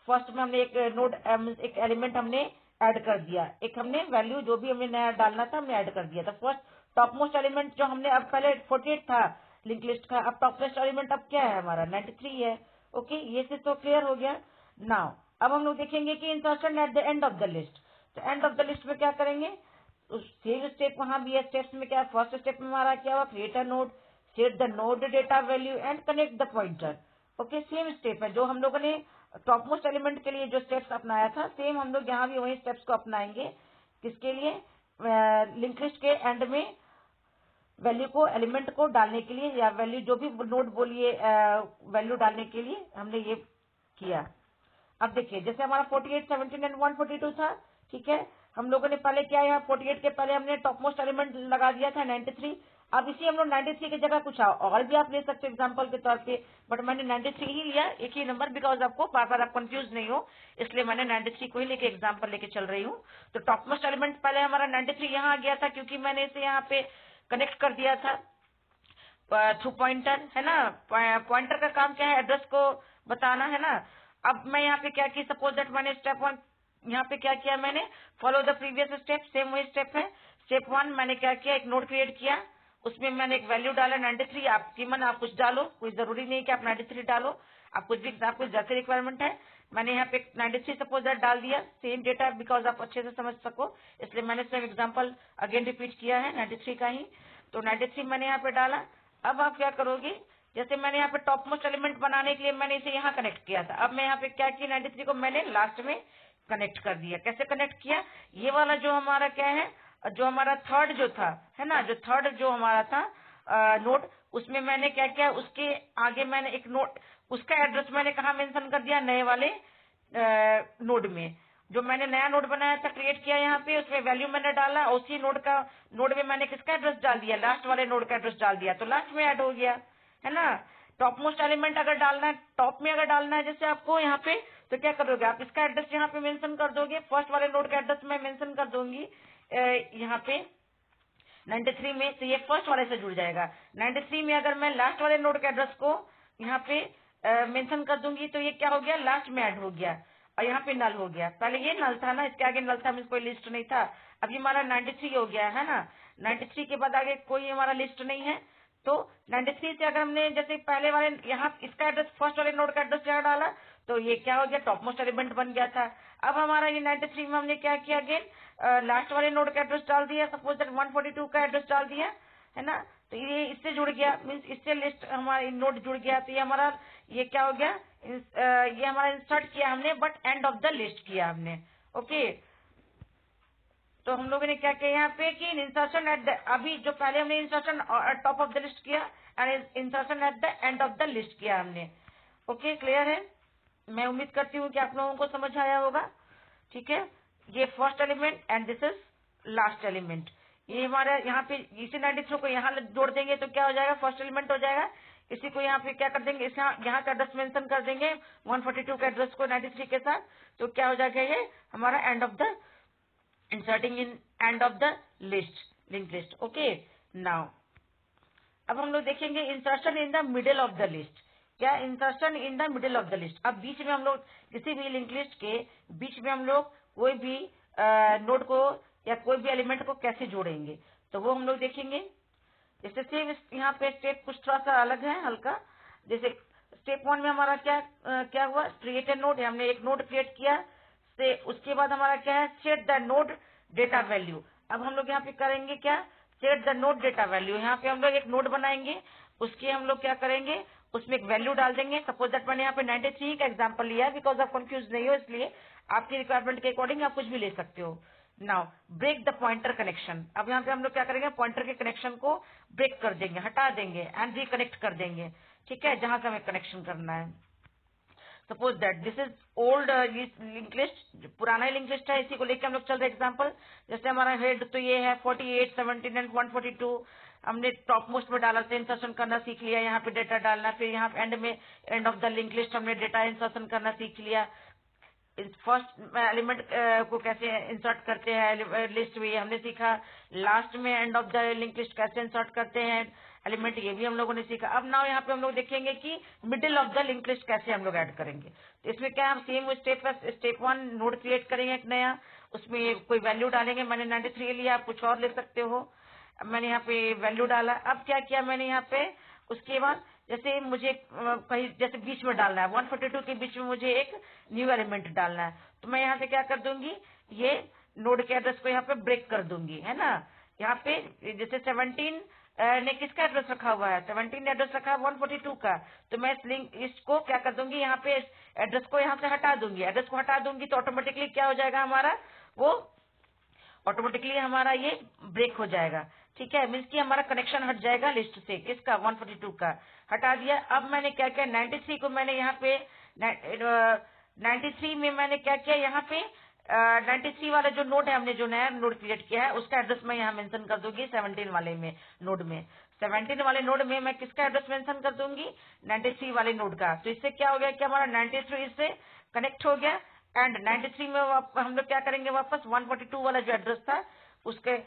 फर्स्ट में हमने एक नोड, एक एलिमेंट हमने ऐड कर दिया, एक हमने वैल्यू जो भी हमें नया डालना था हमने ऐड कर दिया। तो फर्स्ट टॉप मोस्ट एलिमेंट जो हमने, अब पहले 48 था लिंक लिस्ट का, अब टॉप मोस्ट एलिमेंट अब क्या है हमारा 93 है। ओके, ये से तो क्लियर हो गया। नाउ अब हम लोग देखेंगे कि insertion at the end of the list. तो एंड ऑफ द लिस्ट में क्या करेंगे, सेम स्टेप वहां भी है। स्टेप्स में क्या, फर्स्ट स्टेप में हमारा क्या हुआ, create a node, set the node data value and connect the pointer. Okay, same step है जो हम लोगों ने टॉप मोस्ट एलिमेंट के लिए जो स्टेप्स अपनाया था, सेम हम लोग यहाँ भी वही स्टेप्स को अपनाएंगे। किसके लिए, लिंक लिस्ट के एंड में वैल्यू को, एलिमेंट को डालने के लिए, या वैल्यू जो भी नोड बोलिए वैल्यू डालने के लिए हमने ये किया। अब देखिए जैसे हमारा 48, 17 एंड 142 था, ठीक है, हम लोगों ने पहले क्या, यहाँ 48 के पहले हमने टॉप मोस्ट एलिमेंट लगा दिया था 93। अब इसी हम लोग 93 की जगह कुछ और भी आप ले सकते हो एग्जांपल के तौर पे, बट मैंने 93 ही लिया, एक ही नंबर, बिकॉज आपको बार बार आप कंफ्यूज नहीं हो, इसलिए मैंने 93 को ही लेके एग्जांपल लेके चल रही हूँ। तो टॉप मोस्ट एलिमेंट पहले हमारा 93 यहाँ आ गया था, क्योंकि मैंने इसे यहाँ पे कनेक्ट कर दिया था थ्रू पॉइंटर, है ना। पॉइंटर का काम क्या है, एड्रेस को बताना, है ना। अब मैं यहाँ पे क्या की, सपोज दैट मैंने स्टेप 1 यहाँ पे क्या किया, मैंने follow the previous step, same वही स्टेप है। स्टेप 1 मैंने क्या किया, एक नोड क्रिएट किया, उसमें मैंने एक वैल्यू डाला 93। आपकी मन, आप कुछ डालो, कोई जरूरी नहीं कि आप 93 डालो, आप कुछ भी, आपको जैसे रिक्वायरमेंट है। मैंने यहाँ पे 93 सपोज दैट डाल दिया, सेम डेटा, बिकॉज आप अच्छे से समझ सको, इसलिए मैंने सेम एग्जाम्पल अगेन रिपीट किया है 93 का ही। तो 93 मैंने यहाँ पे डाला। अब आप क्या करोगे, जैसे मैंने यहाँ पे टॉप मोस्ट एलिमेंट बनाने के लिए मैंने इसे यहाँ कनेक्ट किया था, अब मैं यहाँ पे क्या किया, 93 को मैंने लास्ट में कनेक्ट कर दिया। कैसे कनेक्ट किया, ये वाला जो हमारा क्या है, जो हमारा थर्ड जो था, है ना, जो थर्ड जो हमारा था नोड, उसमें मैंने क्या किया, उसके आगे मैंने एक नोड, उसका एड्रेस मैंने कहा मेंशन कर दिया, नए वाले नोड में। जो मैंने नया नोड बनाया था, क्रिएट किया यहाँ पे, उसमें वैल्यू मैंने डाला, उसी नोड में मैंने किसका एड्रेस डाल दिया, लास्ट वाले नोड का एड्रेस डाल दिया, तो लास्ट में ऐड हो गया, है ना। टॉप मोस्ट एलिमेंट अगर डालना है, टॉप में अगर डालना है जैसे आपको यहाँ पे, तो क्या करोगे आप, इसका एड्रेस यहाँ पे मेंशन कर दोगे। फर्स्ट वाले नोड का एड्रेस मैं मेंशन कर दूंगी यहाँ पे 93 में, तो ये फर्स्ट वाले से जुड़ जाएगा। 93 में अगर मैं लास्ट वाले नोड के एड्रेस को यहाँ पे मेंशन कर दूंगी, तो ये क्या हो गया, लास्ट में ऐड हो गया और यहाँ पे नल हो गया। पहले ये नल था ना, इसके आगे नल था, कोई लिस्ट नहीं था। अभी हमारा 93 हो गया है ना, 93 के बाद आगे कोई हमारा लिस्ट नहीं है। तो 93 से अगर हमने जैसे पहले वाले यहाँ इसका एड्रेस फर्स्ट वाले नोड का एड्रेस यहाँ डाला, तो ये क्या हो गया, टॉप मोस्ट एलिमेंट बन गया था। अब हमारा ये 93 में हमने क्या किया, अगेन लास्ट वाले नोड का एड्रेस डाल दिया, सपोज दैट 142 का एड्रेस डाल दिया है ना, तो ये इससे जुड़ गया, मीन्स इससे लिस्ट हमारा नोड जुड़ गया। तो ये हमारा ये क्या हो गया, ये हमारा इंसर्ट किया हमने, but and of the list किया हमने। ओके, तो हम लोगों ने क्या किया यहाँ पे कि इंसर्शन एट द, अभी जो पहले हमने insertion top of the list किया and insertion at the end of the list किया हमने। ओके, क्लियर है? मैं उम्मीद करती हूँ कि आप लोगों को समझ आया होगा। ठीक है, ये first element and this is last element. ये हमारा यहाँ पे इसी 93 को यहाँ जोड़ देंगे तो क्या हो जाएगा, फर्स्ट एलिमेंट हो जाएगा। इसी को यहाँ पे क्या कर देंगे, इस यहाँ का एड्रेस मेंशन कर देंगे 142 के एड्रेस को 93 के साथ, तो क्या हो जाएगा, ये हमारा end of the inserting in end of the list, link list. Okay, now अब हम लोग देखेंगे insertion in the middle of the list. क्या, insertion in the middle of the list. अब बीच में हम लोग किसी भी लिंक लिस्ट के बीच में हम लोग कोई भी नोड को या कोई भी एलिमेंट को कैसे जोड़ेंगे, तो वो हम लोग देखेंगे। जैसे सेम यहाँ पे स्टेप कुछ थोड़ा सा अलग है हल्का। जैसे स्टेप 1 में हमारा क्या हुआ, क्रिएट ए नोड, हमने एक नोड क्रिएट किया। से उसके बाद हमारा क्या है, set the node data value. अब हम लोग यहाँ पे करेंगे क्या, set the node data value. यहाँ पे हम लोग एक नोड बनाएंगे, उसके हम लोग क्या करेंगे, उसमें एक वैल्यू डाल देंगे। सपोज दैट मैंने यहाँ पे 93 का एग्जांपल लिया है, बिकॉज आप कंफ्यूज नहीं हो, इसलिए आपकी रिक्वायरमेंट के अकॉर्डिंग आप कुछ भी ले सकते हो। Now break the pointer connection. अब यहाँ पे हम लोग क्या करेंगे, पॉइंटर के कनेक्शन को ब्रेक कर देंगे, हटा देंगे एंड रिकनेक्ट कर देंगे। ठीक है, जहां से हमें कनेक्शन करना है। Suppose that this is old link list, पुराना लिंक लिस्ट है, इसी को लेकर हम लोग चल रहे एग्जाम्पल। जैसे हमारा हेड तो ये है 48, 17 एंड 142। हमने टॉप मोस्ट में डाला था, इंसर्शन करना सीख लिया, यहाँ पे डेटा डालना, फिर यहाँ एंड में and of the link list हमने डेटा इंसर्शन करना सीख लिया। फर्स्ट एलिमेंट को कैसे इंसर्ट करते हैं लिस्ट में, हमने सीखा। लास्ट में and of the link list कैसे इंसर्ट करते हैं एलिमेंट, ये भी हम लोगों ने सीखा। अब नाउ यहाँ पे हम लोग देखेंगे कि middle of the link list कैसे हम लोग ऐड करेंगे। तो इसमें क्या, हम सेम स्टेप 1 नोड क्रिएट करेंगे एक नया, उसमें कोई वैल्यू डालेंगे। मैंने 93 लिया, आप कुछ और ले सकते हो। अब मैंने यहाँ पे वैल्यू डाला। अब क्या किया मैंने यहाँ पे, उसके बाद जैसे मुझे कहीं जैसे बीच में डालना है, 142 के बीच में मुझे एक न्यू एलिमेंट डालना है, तो मैं यहाँ से क्या कर दूंगी, ये नोड के एड्रेस को यहाँ पे ब्रेक कर दूंगी, है ना। यहाँ पे जैसे 17 ने किसका एड्रेस रखा हुआ है, 17 ने एड्रेस रखा है 142 का, तो मैं इस लिंक इसको क्या कर दूंगी, यहाँ पे एड्रेस को यहाँ से हटा दूंगी। एड्रेस को हटा दूंगी तो ऑटोमेटिकली क्या हो जाएगा हमारा, वो ऑटोमेटिकली हमारा ये ब्रेक हो जाएगा। ठीक है, मीन्स कि हमारा कनेक्शन हट जाएगा लिस्ट से, किसका, 142 का हटा दिया। अब मैंने क्या किया, 93 को मैंने यहाँ पे 93 में मैंने क्या किया, यहाँ पे 93 वाला जो नोड है, हमने जो नया नोड क्रिएट किया है उसका एड्रेस मैं यहाँ मेंशन कर दूंगी 17 वाले में नोड में। 17 वाले नोड में मैं किसका एड्रेस मेंशन कर दूंगी, 93 वाले नोड का। तो इससे क्या हो गया कि हमारा 93 इससे कनेक्ट हो गया एंड 93 में हम लोग क्या करेंगे, वापस 142 वाला जो एड्रेस था उसके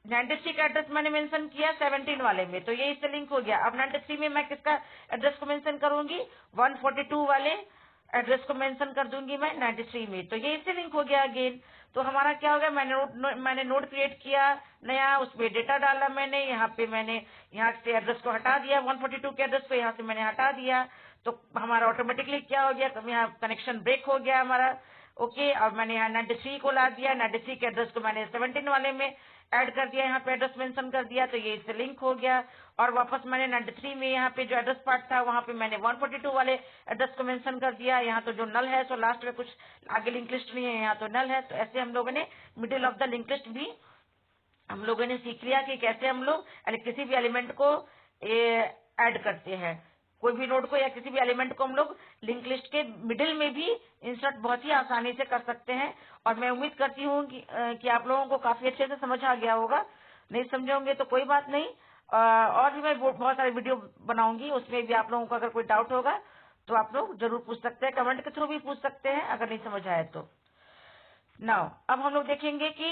93 का एड्रेस मैंने मेंशन किया 17 वाले में, तो ये इससे लिंक हो गया। अब 93 में मैं किसका एड्रेस को मेंशन करूंगी, 142 वाले एड्रेस को मेंशन कर दूंगी मैं 93 में, तो ये इससे लिंक हो गया अगेन। तो हमारा क्या हो गया, मैंने नोड क्रिएट किया नया, उसमें डेटा डाला मैंने, यहाँ पे मैंने यहाँ से एड्रेस को हटा दिया, 142 के एड्रेस को यहाँ से मैंने हटा दिया, तो हमारा ऑटोमेटिकली क्या हो गया, तो यहाँ कनेक्शन ब्रेक हो गया हमारा। ओके, अब मैंने यहाँ 93 को ला दिया, 93 के एड्रेस को मैंने 17 वाले में ऐड कर दिया, यहाँ पे एड्रेस मेंशन कर दिया, तो ये इससे लिंक हो गया। और वापस मैंने 93 में यहाँ पे जो एड्रेस पार्ट था वहाँ पे मैंने 142 वाले एड्रेस को मेंशन कर दिया। यहाँ तो जो नल है, सो लास्ट में कुछ आगे लिंक लिस्ट नहीं है, यहाँ तो नल है। तो ऐसे हम लोगों ने middle of the link list भी हम लोगों ने सीख लिया कि कैसे हम लोग किसी भी एलिमेंट को ऐड करते हैं, कोई भी नोड को या किसी भी एलिमेंट को हम लोग लिंक लिस्ट के मिडिल में भी इंसर्ट बहुत ही आसानी से कर सकते हैं। और मैं उम्मीद करती हूँ कि आप लोगों को काफी अच्छे से समझ आ गया होगा। नहीं समझे होंगे तो कोई बात नहीं, और भी मैं बहुत सारे वीडियो बनाऊंगी, उसमें भी आप लोगों को अगर कोई डाउट होगा तो आप लोग जरूर पूछ सकते हैं, कमेंट के थ्रू भी पूछ सकते हैं अगर नहीं समझ आए तो। नाउ अब हम लोग देखेंगे कि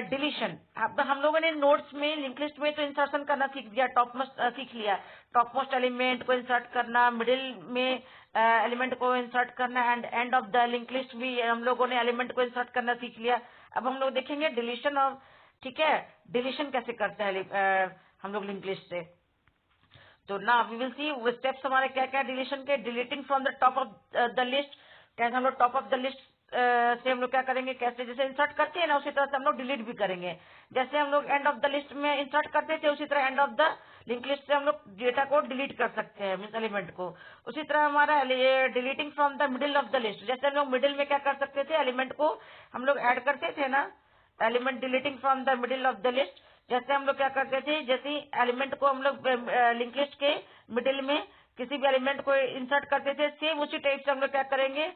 डिलीशन। अब हम लोगों ने नोट्स में लिंक लिस्ट में तो इंसर्शन करना सीख दिया, टॉप मोस्ट सीख लिया, टॉप मोस्ट एलिमेंट को इंसर्ट करना, मिडिल में एलिमेंट को इंसर्ट करना, and and of the link list भी हम लोगों ने एलिमेंट को इंसर्ट करना सीख लिया। अब हम लोग देखेंगे डिलीशन और, ठीक है, डिलीशन कैसे करते हैं हम लोग लिंक लिस्ट से। तो ना वी विल सी स्टेप्स हमारे क्या क्या डिलीशन के। Deleting from the top of the list, कैसे हम लोग टॉप ऑफ द लिस्ट से हम लोग क्या करेंगे, कैसे जैसे इंसर्ट करते हैं ना उसी तरह से हम लोग डिलीट भी करेंगे। जैसे हम लोग एंड ऑफ द लिस्ट में इंसर्ट करते थे उसी तरह and of the link list से हम लोग डेटा को डिलीट कर सकते हैं, मीन्स एलिमेंट को। उसी तरह हमारा deleting from the middle of the list, जैसे हम लोग मिडिल में क्या कर सकते थे, एलिमेंट को हम लोग ऐड करते थे ना, element deleting from the middle of the list. जैसे हम लोग क्या करते थे, जैसे एलिमेंट को हम लोग लिंक लिस्ट के मिडिल में किसी भी एलिमेंट को इंसर्ट करते थे, सेम उसी टाइप से हम लोग क्या करेंगे,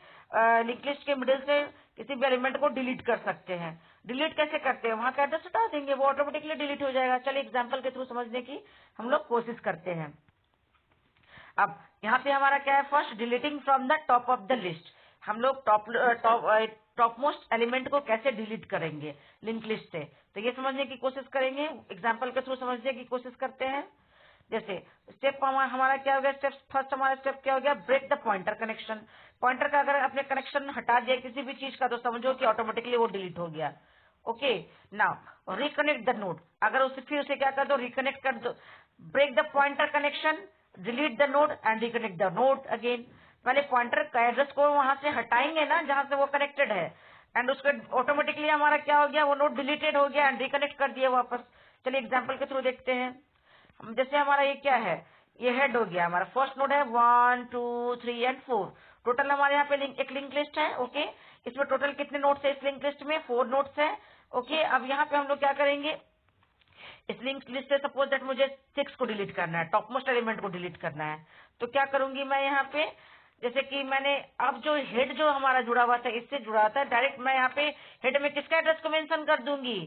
लिंक लिस्ट के मिडिल से किसी भी एलिमेंट को डिलीट कर सकते हैं। डिलीट कैसे करते हैं, वहां का एड्रेस हटा देंगे, वो ऑटोमेटिकली डिलीट हो जाएगा। चलिए एग्जाम्पल के थ्रू समझने की हम लोग कोशिश करते हैं। अब यहाँ पे हमारा क्या है, first deleting from the top of the list. हम लोग टॉप मोस्ट एलिमेंट को कैसे डिलीट करेंगे लिंक लिस्ट से, तो ये समझने की कोशिश करेंगे, एग्जाम्पल के थ्रू समझने की कोशिश करते हैं। जैसे स्टेप हमारा क्या हो गया, स्टेप फर्स्ट हमारा स्टेप क्या हो गया, break the pointer connection. Pointer का अगर आपने कनेक्शन हटा दिया किसी भी चीज का तो समझो कि ऑटोमेटिकली वो डिलीट हो गया। Okay, now reconnect the node, अगर उसे फिर उसे क्या कर दो, रिकनेक्ट कर दो। Break the pointer connection, delete the node and reconnect the node again. पहले पॉइंटर का एड्रेस को वहां से हटाएंगे ना जहां से वो कनेक्टेड है, एंड उसके ऑटोमेटिकली हमारा क्या हो गया, वो नोड डिलीटेड हो गया एंड रिकनेक्ट कर दिया वापस। चलिए एग्जाम्पल के थ्रू देखते हैं। जैसे हमारा ये क्या है, ये हेड हो गया, हमारा फर्स्ट नोड है 1 2 3 एंड 4। टोटल हमारे यहाँ पे एक लिंक लिस्ट है। ओके, इसमें टोटल कितने नोट्स है इस लिंक लिस्ट में, 4 नोट्स है। ओके, अब यहाँ पे हम लोग क्या करेंगे, इस लिंक लिस्ट से सपोज दैट मुझे 6 को डिलीट करना है, टॉप मोस्ट एलिमेंट को डिलीट करना है, तो क्या करूंगी मैं यहाँ पे, जैसे कि मैंने अब जो हेड जो हमारा जुड़ा हुआ था इससे जुड़ा था, डायरेक्ट मैं यहाँ पे हेड में किसका एड्रेस को मेंशन कर दूंगी,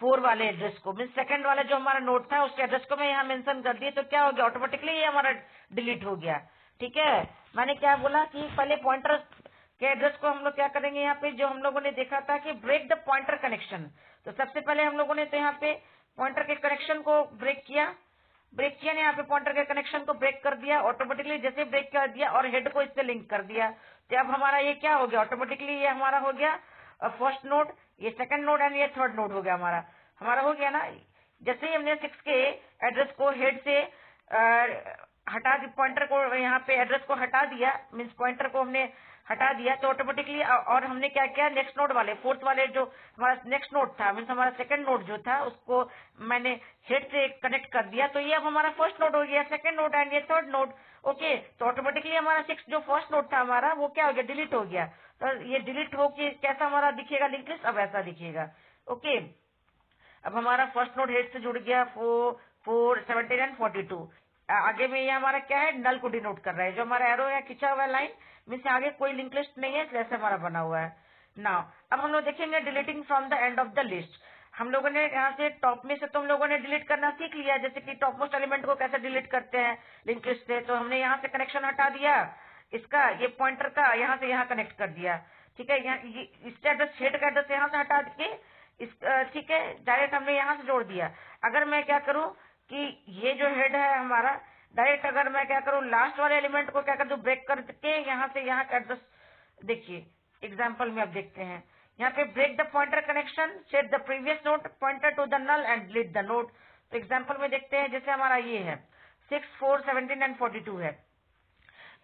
4 वाले एड्रेस को, मीन सेकंड वाला जो हमारा नोट था उसके एड्रेस को मैं यहाँ मेंशन कर दिए, तो क्या हो गया, ऑटोमेटिकली ये हमारा डिलीट हो गया। ठीक है, मैंने क्या बोला कि पहले पॉइंटर के एड्रेस को हम लोग क्या करेंगे, यहाँ पे जो हम लोगों ने देखा था कि ब्रेक द पॉइंटर कनेक्शन, तो सबसे पहले हम लोगों ने तो यहाँ पे पॉइंटर के कनेक्शन को ब्रेक किया ने यहाँ पे पॉइंटर के कनेक्शन को ब्रेक कर दिया, ऑटोमेटिकली जैसे ब्रेक कर दिया और हेड को इससे लिंक कर दिया, तो अब हमारा ये क्या हो गया, ऑटोमेटिकली ये हमारा हो गया फर्स्ट नोड, ये सेकंड नोड एंड ये थर्ड नोड हो गया हमारा हो गया ना। जैसे ही हमने 6 के एड्रेस को हेड से हटा दी, पॉइंटर को यहाँ पे एड्रेस को हटा दिया, मीन्स पॉइंटर को हमने हटा दिया, तो ऑटोमेटिकली और हमने क्या किया, नेक्स्ट नोड वाले, फोर्थ वाले जो हमारा नेक्स्ट नोड था, मीन्स हमारा सेकंड नोड जो था उसको मैंने हेड से कनेक्ट कर दिया, तो ये अब हमारा फर्स्ट नोड हो गया, सेकंड नोड एंड ये थर्ड नोड। ओके, तो ऑटोमेटिकली हमारा 6 जो फर्स्ट नोड था हमारा वो क्या हो गया, डिलीट हो गया। तो ये डिलीट होके कैसा हमारा दिखेगा लिंक लिस्ट, अब ऐसा दिखेगा। ओके, अब हमारा फर्स्ट नोड हेड से जुड़ गया 4 4 17 एंड 42। आगे में ये हमारा क्या है, नल को डिनोट कर रहा है, जो हमारा एरो है खिंचा हुआ लाइन मीन्स आगे कोई लिंक लिस्ट नहीं है, जैसे हमारा बना हुआ है। नाउ अब हम लोग देखेंगे deleting from the end of the list. हम लोगों ने यहाँ से टॉप में से तो हम लोगों ने डिलीट करना सीख लिया, जैसे कि टॉप मोस्ट एलिमेंट को कैसे डिलीट करते हैं लिंक लिस्ट से, तो हमने यहाँ से कनेक्शन हटा दिया इसका, ये पॉइंटर का यहाँ से यहाँ कनेक्ट कर दिया। ठीक है, यहाँ इसका एड्रेस हेड का एड्रेस यहाँ से हटा के इस, ठीक है, डायरेक्ट हमने यहाँ से जोड़ दिया। अगर मैं क्या करूँ कि ये जो हेड है हमारा, डायरेक्ट अगर मैं क्या करूँ लास्ट वाले एलिमेंट को क्या कर दूं, ब्रेक करके यहाँ से यहाँ का एड्रेस, देखिए एग्जांपल में अब देखते हैं, यहाँ पे break the pointer connection, set the previous node pointer to the null and delete the node. तो एग्जांपल में देखते हैं, जैसे हमारा ये है 6 4 17 एंड 42 है,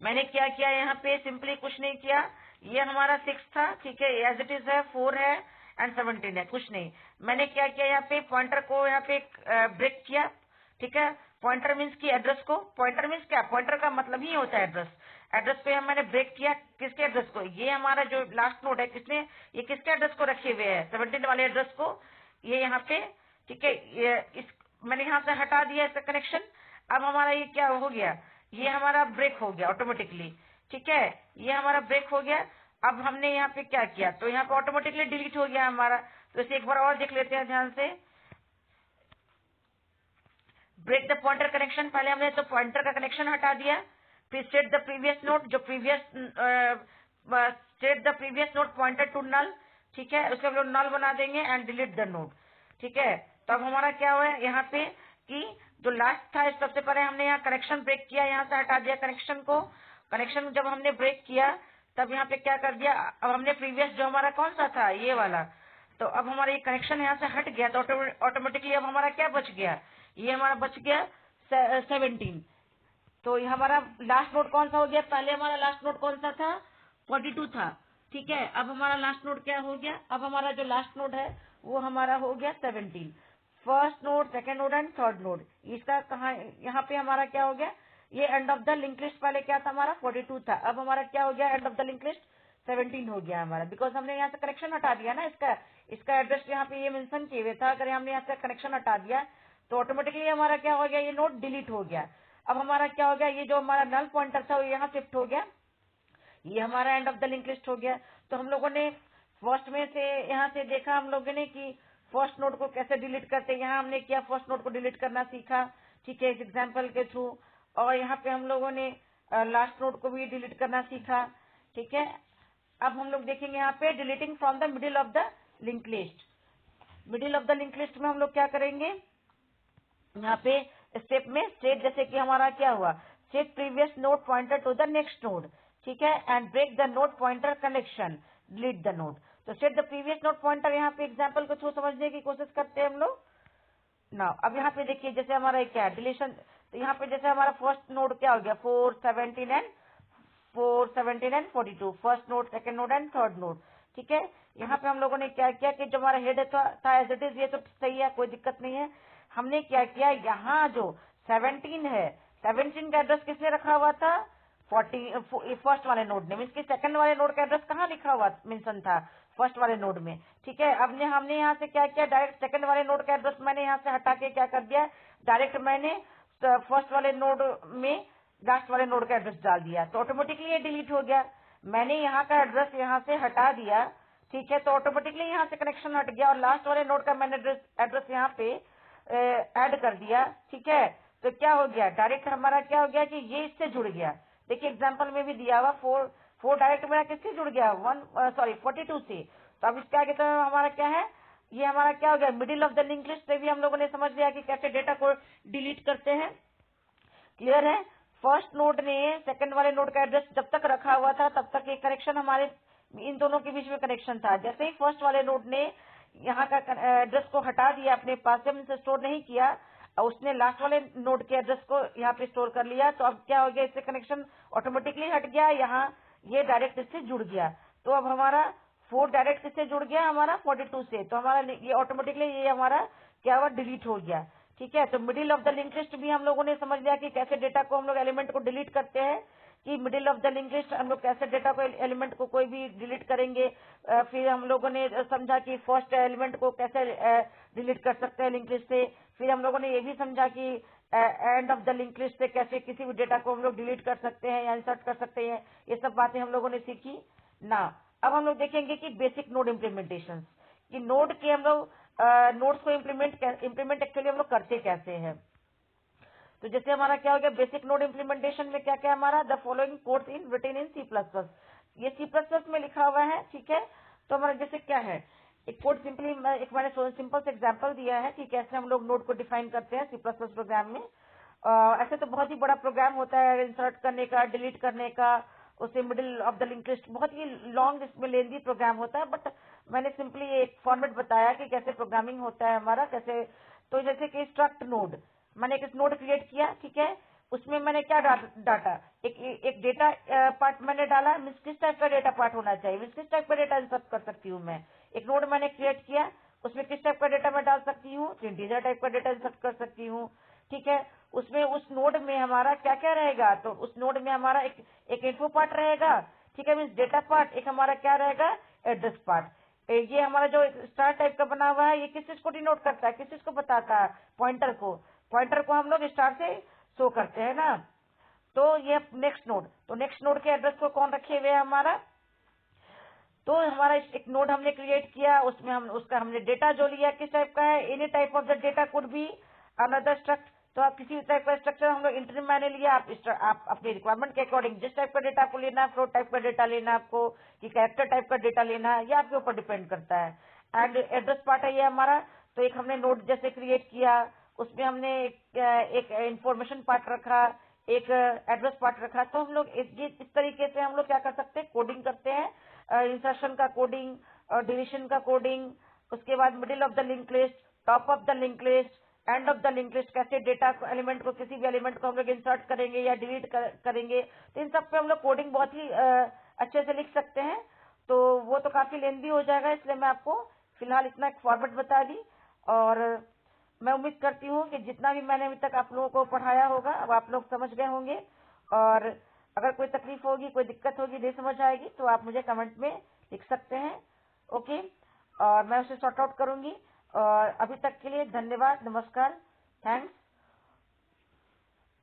मैंने क्या किया यहाँ पे, सिंपली कुछ नहीं किया, ये हमारा 6 था, ठीक है, एज इट इज है, 4 है एंड 17 है, कुछ नहीं। मैंने क्या किया, यहाँ पे पॉइंटर को यहाँ पे ब्रेक किया। ठीक है, पॉइंटर मीन्स की एड्रेस को, पॉइंटर मीन्स क्या, पॉइंटर का मतलब ही होता है एड्रेस। एड्रेस पे मैंने ब्रेक किया, किसके एड्रेस को, ये हमारा जो लास्ट नोड है किसने, ये किसके एड्रेस को रखे हुए है, 17 वाले एड्रेस को, ये यहाँ पे। ठीक है, ये मैंने यहाँ से हटा दिया इसका कनेक्शन। अब हमारा ये क्या हो गया, ये हमारा ब्रेक हो गया ऑटोमेटिकली। ठीक है, ये हमारा ब्रेक हो गया। अब हमने यहाँ पे क्या किया, तो यहाँ पे ऑटोमेटिकली डिलीट हो गया हमारा। तो इसे एक बार और देख लेते हैं ध्यान से, ब्रेक द पॉइंटर कनेक्शन, पहले हमने तो पॉइंटर का कनेक्शन हटा दिया, फिर स्टेट द प्रीवियस नोड, जो previous state the previous node pointer to null, ठीक है, उसको हम लोग नल बना देंगे एंड डिलीट द नोड, ठीक है। तो अब हमारा क्या हुआ है यहाँ पे कि जो लास्ट था, सबसे पहले हमने यहाँ कनेक्शन ब्रेक किया, यहाँ से हटा दिया कनेक्शन को। कनेक्शन जब हमने ब्रेक किया तब यहाँ पे क्या कर दिया, अब हमने प्रीवियस जो हमारा कौन सा था ये वाला, तो अब हमारा ये कनेक्शन यहाँ से हट गया, तो ऑटोमेटिकली अब हमारा क्या बच गया, ये हमारा बच गया 17। तो ये हमारा लास्ट नोड कौन सा हो गया, पहले हमारा लास्ट नोड कौन सा था, 42 था, ठीक है। अब हमारा लास्ट नोड क्या हो गया, अब हमारा जो लास्ट नोड है वो हमारा हो गया 17। First node, second node and third node, इसका कहा यहाँ पे हमारा क्या हो गया, ये and of the link list पहले क्या था हमारा 42 था, अब हमारा क्या हो गया, and of the link list 17 हो गया हमारा, बिकॉज हमने यहाँ से कनेक्शन हटा दिया ना, इसका एड्रेस यहाँ पे ये मेंशन किए हुए था, अगर हमने यहाँ से कनेक्शन हटा दिया तो ऑटोमेटिकली हमारा क्या हो गया, ये नोड डिलीट हो गया। अब हमारा क्या हो गया, ये जो हमारा नल पॉइंटर था वो यहाँ शिफ्ट हो गया, ये हमारा end of the link list हो गया। तो हम लोगों ने फर्स्ट में से यहाँ से देखा हम लोगों ने कि फर्स्ट नोड को कैसे डिलीट करते हैं, यहाँ हमने क्या फर्स्ट नोड को डिलीट करना सीखा, ठीक है, इस एग्जाम्पल के थ्रू। और यहाँ पे हम लोगों ने लास्ट नोड को भी डिलीट करना सीखा, ठीक है। अब हम लोग देखेंगे यहाँ पे deleting from the middle of the link list. Middle of the link list में हम लोग क्या करेंगे, यहाँ पे स्टेप में स्टेट, जैसे कि हमारा क्या हुआ, set previous node pointer to the next node, ठीक है, and break the node pointer connection, delete the node. तो set the previous node pointer, यहाँ पे एग्जाम्पल को थ्रू समझने की कोशिश करते हैं हम लोग ना। अब यहाँ पे देखिए जैसे हमारा क्या है डिलीशन, तो यहाँ पे जैसे हमारा फर्स्ट नोड क्या हो गया 4, 17 and 42, first node, second node and third node, ठीक है। यहाँ पे हम लोगों ने क्या किया कि जो हमारा हेड था एज इट इज, ये तो सही है, कोई दिक्कत नहीं है। हमने क्या किया, यहाँ जो 17 है, 17 का एड्रेस किसने रखा हुआ था, 40 फर्स्ट वाले नोड ने, मीन्स की सेकंड वाले नोड का एड्रेस कहाँ लिखा हुआ मेंशन था, फर्स्ट वाले नोड में, ठीक है। अब हमने यहाँ से क्या किया, डायरेक्ट सेकंड वाले नोड का एड्रेस मैंने यहाँ से हटा के क्या कर दिया, डायरेक्ट मैंने फर्स्ट वाले नोड में लास्ट वाले नोड का एड्रेस डाल दिया, तो ऑटोमेटिकली ये डिलीट हो गया। मैंने यहाँ का एड्रेस यहाँ से हटा दिया, ठीक है, तो ऑटोमेटिकली यहाँ से कनेक्शन हट गया और लास्ट वाले नोड का मैंने एड्रेस यहाँ पे ऐड कर दिया, ठीक है। तो क्या हो गया, डायरेक्ट हमारा क्या हो गया कि ये इससे जुड़ गया। देखिए एग्जांपल में भी दिया हुआ 4 डायरेक्ट मेरा किससे जुड़ गया, 42 से। तो अब इसके आगे तो हमारा क्या है, ये हमारा क्या हो गया, middle of the link list से भी हम लोगों ने समझ लिया कि कैसे डेटा को डिलीट करते हैं। क्लियर है। फर्स्ट नोड ने सेकंड वाले नोड का एड्रेस जब तक रखा हुआ था तब तक एक कनेक्शन हमारे इन दोनों के बीच में कनेक्शन था। जैसे ही फर्स्ट वाले नोड ने यहाँ का एड्रेस को हटा दिया, अपने पास से स्टोर नहीं किया, और उसने लास्ट वाले नोड के एड्रेस को यहाँ पे स्टोर कर लिया, तो अब क्या हो गया, इससे कनेक्शन ऑटोमेटिकली हट गया, यहाँ ये डायरेक्ट इससे जुड़ गया। तो अब हमारा 4 डायरेक्ट इससे जुड़ गया हमारा 42 से, तो हमारा ये ऑटोमेटिकली ये हमारा क्या हुआ, डिलीट हो गया, ठीक है। तो middle of the link list भी हम लोगों ने समझ लिया कि कैसे डेटा को हम लोग एलिमेंट को डिलीट करते हैं, कि middle of the link list हम लोग कैसे डेटा को एलिमेंट को कोई भी डिलीट करेंगे। फिर हम लोगों ने समझा कि फर्स्ट एलिमेंट को कैसे डिलीट कर सकते हैं लिंक लिस्ट से। फिर हम लोगों ने ये भी समझा कि and of the link list से कैसे किसी भी डेटा को हम लोग डिलीट कर सकते हैं या इंसर्ट कर सकते हैं। ये सब बातें हम लोगों ने सीखी ना। अब हम लोग देखेंगे कि बेसिक नोड इम्प्लीमेंटेशन, कि नोड के हम लोग नोड्स को इम्प्लीमेंट एक्चुअली हम लोग करते कैसे हैं। तो जैसे हमारा क्या हो गया, बेसिक नोड इम्प्लीमेंटेशन में क्या क्या हमारा, the following codes in written in C++, ये C++ में लिखा हुआ है, ठीक है। तो हमारा जैसे क्या है, एक कोड सिंपली एक मैंने सिंपल से एग्जांपल दिया है कि कैसे हम लोग नोड को डिफाइन करते हैं C++ प्रोग्राम में। ऐसे तो बहुत ही बड़ा प्रोग्राम होता है इंसर्ट करने का, डिलीट करने का, उसे middle of the link list, बहुत ही लॉन्ग इसमें लेंदी प्रोग्राम होता है, बट मैंने सिंपली एक फॉर्मेट बताया कि कैसे प्रोग्रामिंग होता है हमारा, कैसे। तो जैसे कि स्ट्रक्ट नोड, मैंने एक नोड क्रिएट किया, ठीक है, उसमें मैंने क्या डाटा, एक डेटा पार्ट मैंने डाला, मीन्स किस टाइप का डेटा पार्ट होना चाहिए, मीन्स किस टाइप का डेटा इंसर्ट कर सकती हूँ मैं। एक नोड मैंने क्रिएट किया, उसमें किस टाइप का डेटा मैं डाल सकती हूँ, इंटीजर टाइप का डेटा इंसर्ट कर सकती हूँ, ठीक है। उसमें उस नोड में हमारा क्या क्या रहेगा, तो उस नोड में हमारा एक इन्फो पार्ट रहेगा, ठीक है, मीन्स डेटा पार्ट, एक हमारा क्या रहेगा, एड्रेस पार्ट। ये हमारा जो स्टार टाइप का बना हुआ है, ये किस चीज को डिनोट करता है, किस चीज को बताता है, पॉइंटर को हम लोग स्टार से शो करते हैं ना। तो ये नेक्स्ट नोड, तो नेक्स्ट नोड के एड्रेस को कौन रखे हुए हमारा, तो हमारा एक नोड हमने क्रिएट किया, उसमें हमने डेटा जो लिया किस टाइप का है, any type of the data could be another struct, तो आप किसी टाइप का स्ट्रक्चर हम लोग इंटरव्यू मैंने लिया, आप अपनी रिक्वायरमेंट के अकॉर्डिंग जिस टाइप का डेटा आपको लेना है, फ्लोट टाइप का डेटा लेना है आपको कि कैरेक्टर टाइप का डेटा लेना है, ये आपके ऊपर डिपेंड करता है। एंड एड्रेस पार्ट है ये हमारा, तो एक हमने नोट जैसे क्रिएट किया, उसमें हमने एक इंफॉर्मेशन पार्ट रखा, एक एड्रेस पार्ट रखा। तो हम लोग इस तरीके से हम लोग क्या कर सकते हैं, कोडिंग करते हैं, इंसर्शन का कोडिंग और डिलीशन का कोडिंग, उसके बाद middle of the link list, top of the link list, and of the link list, कैसे डेटा एलिमेंट को किसी भी एलिमेंट को हम लोग इंसर्ट करेंगे या डिलीट करेंगे। तो इन सब पे हम लोग कोडिंग बहुत ही अच्छे से लिख सकते हैं। तो वो तो काफी लेंदी हो जाएगा, इसलिए मैं आपको फिलहाल इतना एक फॉर्मेट बता दी। और मैं उम्मीद करती हूँ कि जितना भी मैंने अभी तक आप लोगों को पढ़ाया होगा अब आप लोग समझ गए होंगे। और अगर कोई तकलीफ होगी, कोई दिक्कत होगी, नहीं समझ आएगी, तो आप मुझे कमेंट में लिख सकते हैं। ओके, और मैं उसे सॉर्ट आउट करूंगी। और अभी तक के लिए धन्यवाद, नमस्कार, थैंक्स।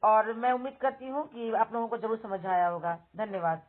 और मैं उम्मीद करती हूँ कि आप लोगों को जरूर समझ आया होगा। धन्यवाद।